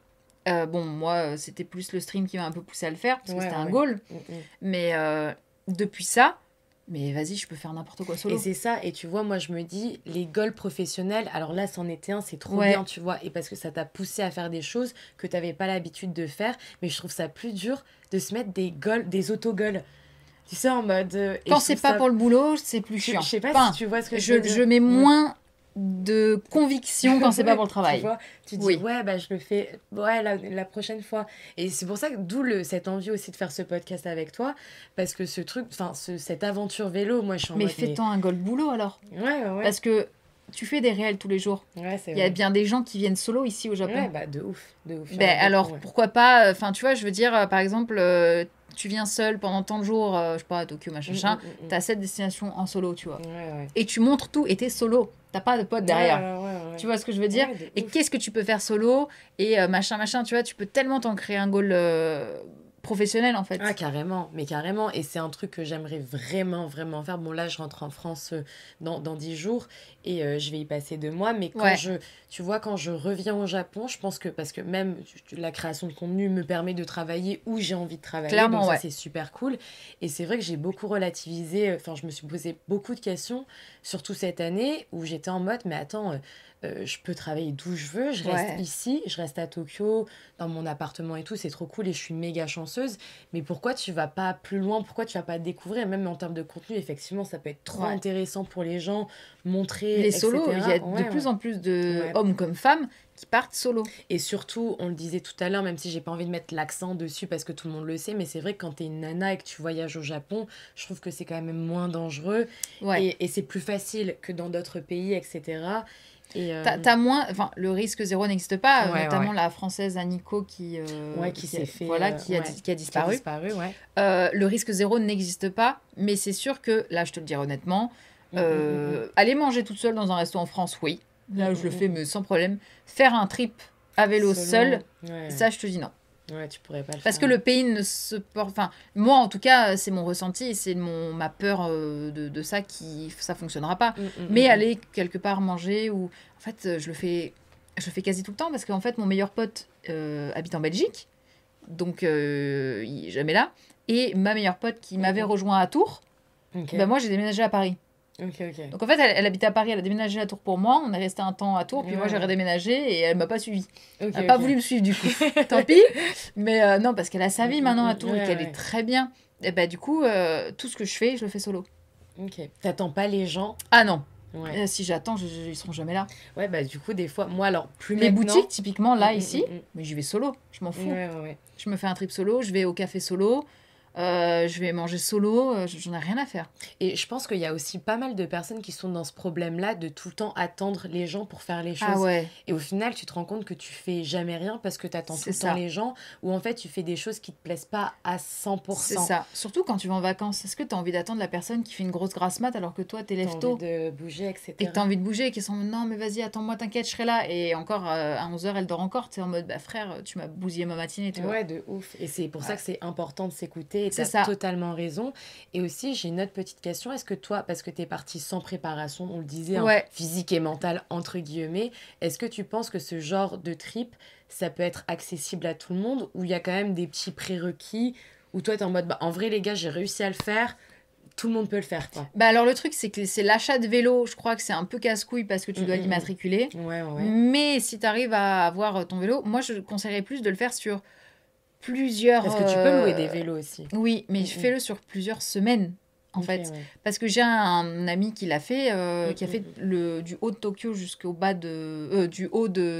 Bon, moi, c'était plus le stream qui m'a un peu poussé à le faire, parce que Ouais, c'était un ouais. goal. Mm. Mais depuis ça, mais vas-y, je peux faire n'importe quoi solo. Et c'est ça, et tu vois, moi je me dis, les goals professionnels, alors là c'en était un, c'est trop Ouais. bien, tu vois, et parce que ça t'a poussé à faire des choses que t'avais pas l'habitude de faire, mais je trouve ça plus dur de se mettre des goals, des auto-goals. Tu sais, en mode... et Quand je c'est trouve pas ça- pour le boulot, c'est plus chiant. Je sais pas Enfin, si tu vois ce que je veux dire. je mets moins de conviction quand c'est pas pour le travail. Tu vois, tu dis, Oui. ouais, bah je le fais la prochaine fois. Et c'est pour ça que d'où cette envie aussi de faire ce podcast avec toi, parce que ce truc, enfin, cette aventure vélo, moi je suis en Mais mode... fais-toi un goal boulot alors. Ouais. Parce que tu fais des réels tous les jours. Ouais, c'est Il y a vrai. bien des gens qui viennent solo ici au Japon. Ouais, bah de ouf. Ben, alors, pourquoi pas, enfin, tu vois, je veux dire, par exemple, tu viens seul pendant tant de jours, je sais pas, à Tokyo, machin, t'as cette destination en solo, tu vois. Ouais. Et tu montres tout, et t'es solo. T'as pas de pote derrière. Ouais. Tu vois ce que je veux dire? Ouais, de Et ouf. qu'est-ce que tu peux faire solo? Et machin, tu vois, tu peux tellement t'en créer un goal professionnel en fait. Ah, carrément, mais carrément. Et c'est un truc que j'aimerais vraiment, vraiment faire. Bon, là, je rentre en France dans 10 jours et je vais y passer 2 mois. Mais Ouais, tu vois, quand je reviens au Japon, je pense que, parce que même la création de contenu me permet de travailler où j'ai envie de travailler. Donc clairement, ça, ouais. c'est super cool. Et c'est vrai que j'ai beaucoup relativisé. Enfin, je me suis posé beaucoup de questions, surtout cette année où j'étais en mode, mais attends, je peux travailler d'où je veux. Je reste Ouais. ici, je reste à Tokyo, dans mon appartement et tout. C'est trop cool et je suis méga chanceuse. Mais pourquoi tu vas pas plus loin? Pourquoi tu vas pas découvrir? Même en termes de contenu, effectivement, ça peut être trop Ouais. intéressant pour les gens, montrer, Les solos, il y a etc. de Ouais, plus ouais. en plus de Ouais. hommes comme femmes qui partent solo. Et surtout, on le disait tout à l'heure, même si j'ai pas envie de mettre l'accent dessus parce que tout le monde le sait, mais c'est vrai que quand t'es une nana et que tu voyages au Japon, je trouve que c'est quand même moins dangereux Ouais. et c'est plus facile que dans d'autres pays, etc. Et T'as moins, enfin, le risque zéro n'existe pas, ouais, ouais, notamment ouais. la française Aniko Ouais, qui s'est fait. voilà, Ouais, qui a qui a disparu. disparu, ouais. Le risque zéro n'existe pas, mais c'est sûr que, là, je te le dis honnêtement, Mm, mm, mm, mm. aller manger toute seule dans un resto en France, oui. Mm, Là, mm, je le mm, fais, mm. mais sans problème. Faire un trip à vélo seul, Solo, ouais. ça, je te dis non. Ouais, tu pourrais pas le Parce faire. que le pays ne se porte. Enfin, moi, en tout cas, c'est mon ressenti et c'est ma peur de ça qui. Ça fonctionnera pas. Mm, mm, Mais mm, mm. aller quelque part manger ou. En fait, je le fais quasi tout le temps parce qu'en fait, mon meilleur pote habite en Belgique. Donc, il est jamais là. Et ma meilleure pote qui m'avait rejoint à Tours, Ok. ben moi, j'ai déménagé à Paris. Ok, ok. Donc, en fait, elle habitait à Paris, elle a déménagé à Tours pour moi. On est resté un temps à Tours, puis moi, j'ai Ouais. redéménagé et elle m'a pas suivi. Ok, Elle n'a pas ok. voulu me suivre du coup. Tant pis. Mais non, parce qu'elle a sa vie maintenant à Tours et Ouais, qu'elle est ouais. très bien. Et bah du coup, tout ce que je fais, je le fais solo. Ok. T'attends pas les gens. Ah non, Ouais. si j'attends, ils seront jamais là. Ouais, bah du coup, des fois, moi, alors, plus Les maintenant. boutiques, typiquement, là, ici, Mm. mais j'y vais solo. Je m'en fous. Ouais, ouais, ouais. Je me fais un trip solo, je vais au café solo, je vais manger solo, j'en ai rien à faire. Et je pense qu'il y a aussi pas mal de personnes qui sont dans ce problème-là de tout le temps attendre les gens pour faire les Ah choses. ouais, Et au final, tu te rends compte que tu fais jamais rien parce que t'attends tout c'est le temps ça. les gens ou en fait, tu fais des choses qui te plaisent pas à C'est 100%. ça. Surtout quand tu vas en vacances. Est-ce que tu as envie d'attendre la personne qui fait une grosse grasse mat alors que toi, t'es T'as lève envie tôt de bouger, et etc. que t'as envie de bouger et qu'ils sont non mais vas-y attends-moi t'inquiète je serai là et encore à 11h elle dort encore t'es en mode bah frère tu m'as bousillé ma matinée tu vois. Ouais, de ouf. Et c'est pour ça Ouais. que c'est important de s'écouter et C'est t'as ça. totalement raison. Et aussi, j'ai une autre petite question. Est-ce que toi, parce que t'es partie sans préparation, on le disait, hein, Ouais. physique et mentale, entre guillemets, est-ce que tu penses que ce genre de trip, ça peut être accessible à tout le monde ou il y a quand même des petits prérequis où toi, t'es en mode, bah, en vrai, les gars, j'ai réussi à le faire, tout le monde peut le faire, quoi. Bah alors le truc c'est que c'est l'achat de vélo, je crois que c'est un peu casse-couille parce que tu dois Mm. l'immatriculer. Ouais, ouais, ouais. Mais si tu arrives à avoir ton vélo, moi je conseillerais plus de le faire sur plusieurs Parce que tu peux louer des vélos aussi. Oui, mais Mm. fais-le sur plusieurs semaines en Ok, fait. ouais. Parce que j'ai un ami qui l'a fait, qui a Mm. fait du haut de Tokyo jusqu'au bas du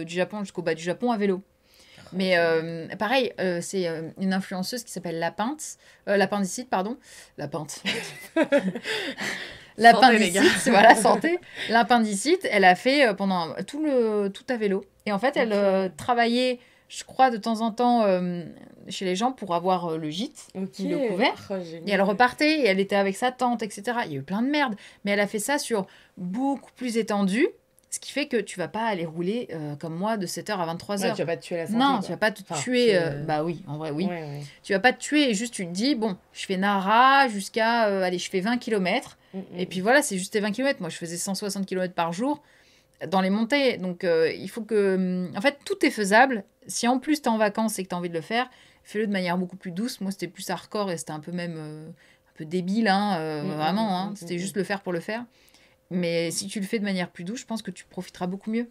Japon jusqu'au bas du Japon à vélo. Mais pareil, c'est une influenceuse qui s'appelle Lapindicite, pardon. Lapinte. Santé, les gars. L'appendicite, voilà, santé. L'appendicite, elle a fait pendant tout à vélo. Et en fait, elle Ok. travaillait, je crois, de temps en temps chez les gens pour avoir le gîte, Ok. le couvert. Oh, Et elle génial. repartait et elle était avec sa tante, etc. Il y a eu plein de merde. Mais elle a fait ça sur beaucoup plus étendu. Ce qui fait que tu vas pas aller rouler comme moi de 7h à 23h. Ouais, tu vas pas te tuer la santé, Non, quoi. tu vas pas te Enfin, tuer. tu- Bah oui, en vrai, oui. Ouais, ouais. Tu vas pas te tuer et juste tu te dis, bon, je fais Nara jusqu'à. Allez, je fais 20 km. Mm, Et puis voilà, c'est juste tes 20 km. Moi, je faisais 160 km par jour dans les montées. Donc, il faut que. En fait, tout est faisable. Si en plus t'es en vacances et que t'as envie de le faire, fais-le de manière beaucoup plus douce. Moi, c'était plus hardcore et c'était un peu même. Un peu débile, hein, vraiment. Hein. C'était juste le faire pour le faire. Mais si tu le fais de manière plus douce, je pense que tu profiteras beaucoup mieux.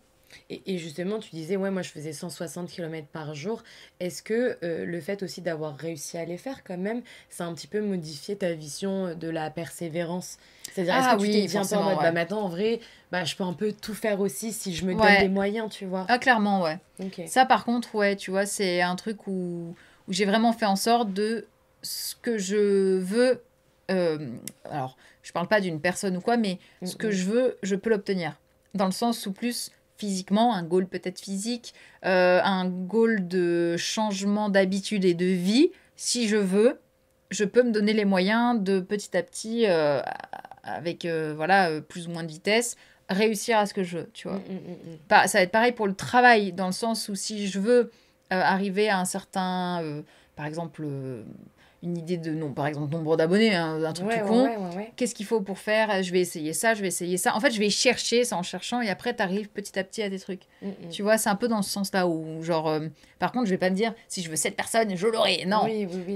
Et justement, tu disais, ouais, moi je faisais 160 km par jour. Est-ce que le fait aussi d'avoir réussi à les faire, quand même, ça a un petit peu modifié ta vision de la persévérance? C'est-à-dire, est-ce Ah que tu oui, t'es dit un peu en forcément, mode, ouais. bah maintenant, en vrai, bah, je peux un peu tout faire aussi si je me donne Ouais. des moyens, tu vois? Ah, clairement, ouais. Ok. Ça, par contre, ouais, tu vois, c'est un truc où j'ai vraiment fait en sorte de ce que je veux. Alors, je parle pas d'une personne ou quoi, mais ce que je veux, je peux l'obtenir. Dans le sens où plus physiquement, un goal peut-être physique, un goal de changement d'habitude et de vie, si je veux, je peux me donner les moyens de petit à petit, avec voilà, plus ou moins de vitesse, réussir à ce que je veux, tu vois. Ça va être pareil pour le travail, dans le sens où si je veux arriver à un certain par exemple, une idée de nom, par exemple, nombre d'abonnés, hein, un truc tout con. Qu'est-ce qu'il faut pour faire? Je vais essayer ça, je vais essayer ça. En fait, je vais chercher ça en cherchant et après, t'arrives petit à petit à des trucs. Tu vois, c'est un peu dans ce sens-là où, genre, par contre, je vais pas me dire, si je veux cette personne, je l'aurai. Non.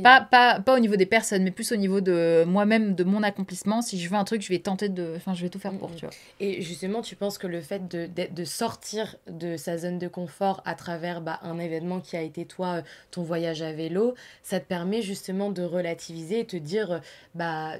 Pas au niveau des personnes, mais plus au niveau de moi-même, de mon accomplissement. Si je veux un truc, je vais tenter de... Enfin, je vais tout faire pour, tu vois. Et justement, tu penses que le fait de sortir de sa zone de confort à travers un événement qui a été, toi, ton voyage à vélo, ça te permet justement de relativiser et te dire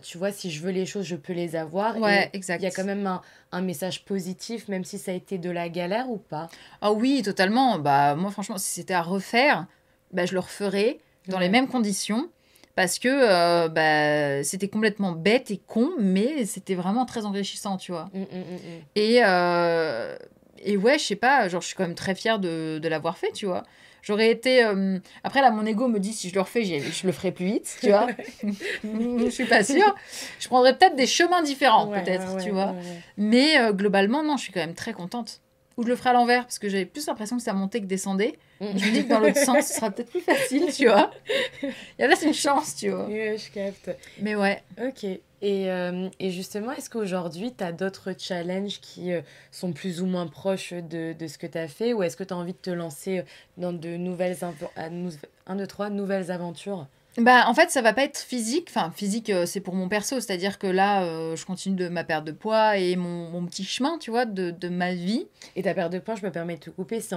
tu vois, si je veux les choses je peux les avoir. Exact. Il y a quand même un message positif, même si ça a été de la galère ou pas? Ah oui, totalement. Moi franchement, si c'était à refaire, je le referais dans les mêmes conditions parce que c'était complètement bête et con, mais c'était vraiment très enrichissant, tu vois. Et ouais, je sais pas, genre je suis quand même très fière de l'avoir fait, tu vois. J'aurais été... Après, là, mon ego me dit, si je le refais, je le ferai plus vite, tu vois. Je suis pas sûre. Je prendrais peut-être des chemins différents, tu vois. Mais globalement, non, je suis quand même très contente. Ou je le ferai à l'envers, parce que j'avais plus l'impression que ça montait que descendait. Je me dis que dans l'autre sens, ce sera peut-être plus facile, tu vois. Il y a là, c'est une chance, tu vois. Ouais, je capte. Mais ouais. Ok. Et justement, est-ce qu'aujourd'hui, tu as d'autres challenges qui sont plus ou moins proches de ce que tu as fait? Ou est-ce que tu as envie de te lancer dans de nouvelles, nouvelles aventures? En fait, ça va pas être physique. Enfin, physique, c'est pour mon perso. C'est-à-dire que là, je continue de ma perte de poids et mon petit chemin, tu vois, de ma vie. Et ta perte de poids, je me permets de te couper, c'est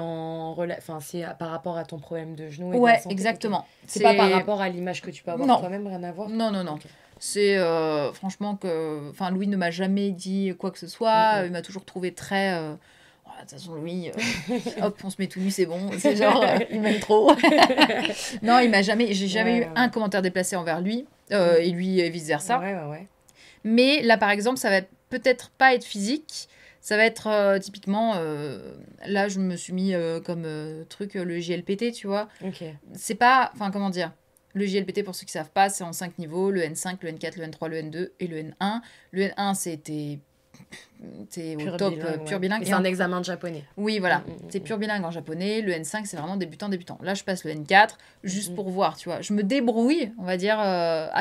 par rapport à ton problème de genou et ouais, de la santé. Exactement. Okay. C'est pas par rapport à l'image que tu peux avoir toi-même, rien à voir? Non. Okay. C'est franchement que... Enfin, Louis ne m'a jamais dit quoi que ce soit. Il m'a toujours trouvé très... De toute façon, Louis, hop, on se met tout nu, c'est bon. C'est genre, il m'aime trop. Non, j'ai jamais eu un commentaire déplacé envers lui. Et lui, et vice-versa. Ouais. Mais là, par exemple, ça va peut-être pas être physique. Ça va être typiquement... là, je me suis mis comme truc le JLPT, tu vois. C'est pas... Enfin, comment dire? Le JLPT, pour ceux qui savent pas, c'est en 5 niveaux. Le N5, le N4, le N3, le N2 et le N1. Le N1, c'était... T'es au top, pur bilingue. C'est un examen de japonais. Oui, voilà. T'es pur bilingue en japonais. Le N5, c'est vraiment débutant. Là, je passe le N4 juste pour voir, tu vois. Je me débrouille, on va dire.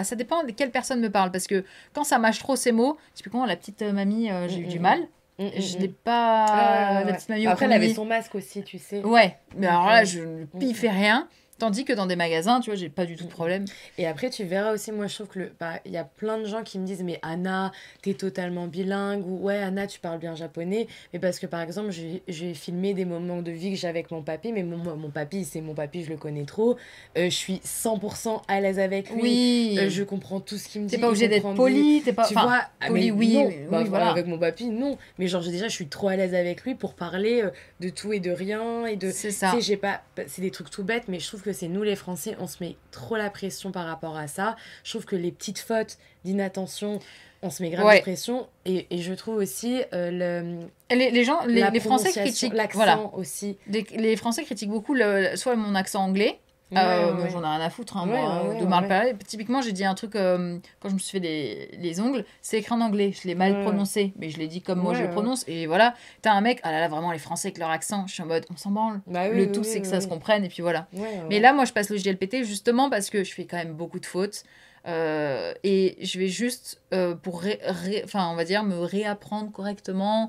Ça dépend de quelle personne me parle. Parce que quand ça mâche trop ces mots, typiquement, la petite mamie, j'ai eu du mal. Je l'ai pas... La petite mamie après, elle avait son masque aussi, tu sais. Ouais. Mais alors là, je ne piffais rien. Tandis que dans des magasins, tu vois, j'ai pas du tout de problème. Et après, tu verras aussi, moi, je trouve que y a plein de gens qui me disent, mais Anna, t'es totalement bilingue, ou ouais, Anna, tu parles bien japonais. Mais parce que, par exemple, j'ai filmé des moments de vie que j'ai avec mon papy, mais mon papy, c'est mon papy, je le connais trop. Je suis 100% à l'aise avec lui. Oui. Je comprends tout ce qu'il me dit. T'es pas obligé d'être poli, t'es pas... Tu vois, poli, oui. Non, voilà. Avec mon papy, non. Mais genre, déjà, je suis trop à l'aise avec lui pour parler de tout et de rien. C'est ça. Tu sais, c'est des trucs tout bêtes, mais je trouve que c'est nous les Français, on se met trop la pression par rapport à ça. Je trouve que les petites fautes d'inattention, on se met grave de pression. Et je trouve aussi les Français critiquent l'accent aussi. Les Français critiquent beaucoup soit mon accent anglais. J'en ai rien à foutre de mal parler. Typiquement, j'ai dit un truc quand je me suis fait les ongles, c'est écrit en anglais, je l'ai mal prononcé, mais je l'ai dit comme moi je le prononce. Et voilà, t'as un mec, ah là là, vraiment les Français avec leur accent, je suis en mode on s'en branle. Le tout c'est que ça se comprenne et puis voilà. Mais là, moi je passe le JLPT justement parce que je fais quand même beaucoup de fautes. Et je vais juste pour on va dire me réapprendre correctement,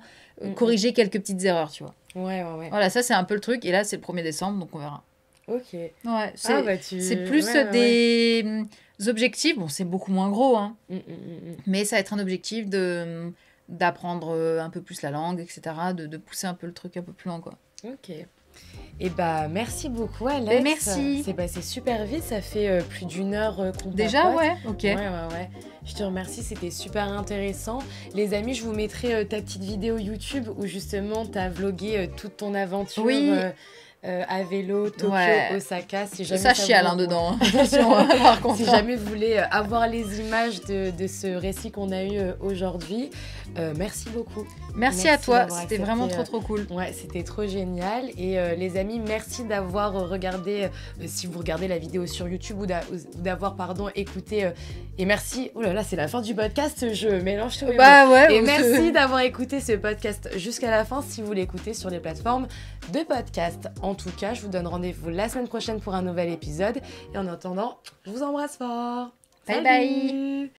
corriger quelques petites erreurs, tu vois. Voilà, ça c'est un peu le truc. Et là c'est le 1er décembre, donc on verra. Ok. Ouais, c'est plus des objectifs. Bon, c'est beaucoup moins gros, hein. Mais ça va être un objectif d'apprendre un peu plus la langue, etc. De pousser un peu le truc un peu plus loin, quoi. Ok. Et merci beaucoup, Alex. Merci. C'est passé super vite, ça fait plus d'1 heure qu'on déjà, papote. ouais, ok. Ouais. Je te remercie, c'était super intéressant. Les amis, je vous mettrai ta petite vidéo YouTube où justement t'as vlogué toute ton aventure. Oui. À vélo, Tokyo, Osaka. Si jamais ça chiale dedans. Par contre, si jamais vous voulez avoir les images de ce récit qu'on a eu aujourd'hui, merci beaucoup. Merci à toi, c'était vraiment trop cool. Ouais, c'était trop génial. Et les amis, merci d'avoir regardé, si vous regardez la vidéo sur YouTube ou d'avoir écouté. Et merci, oh là là, c'est la fin du podcast, je mélange tout. Et merci d'avoir écouté ce podcast jusqu'à la fin si vous l'écoutez sur les plateformes de podcast. En en tout cas, je vous donne rendez-vous la semaine prochaine pour un nouvel épisode. Et en attendant, je vous embrasse fort. Bye Salut bye.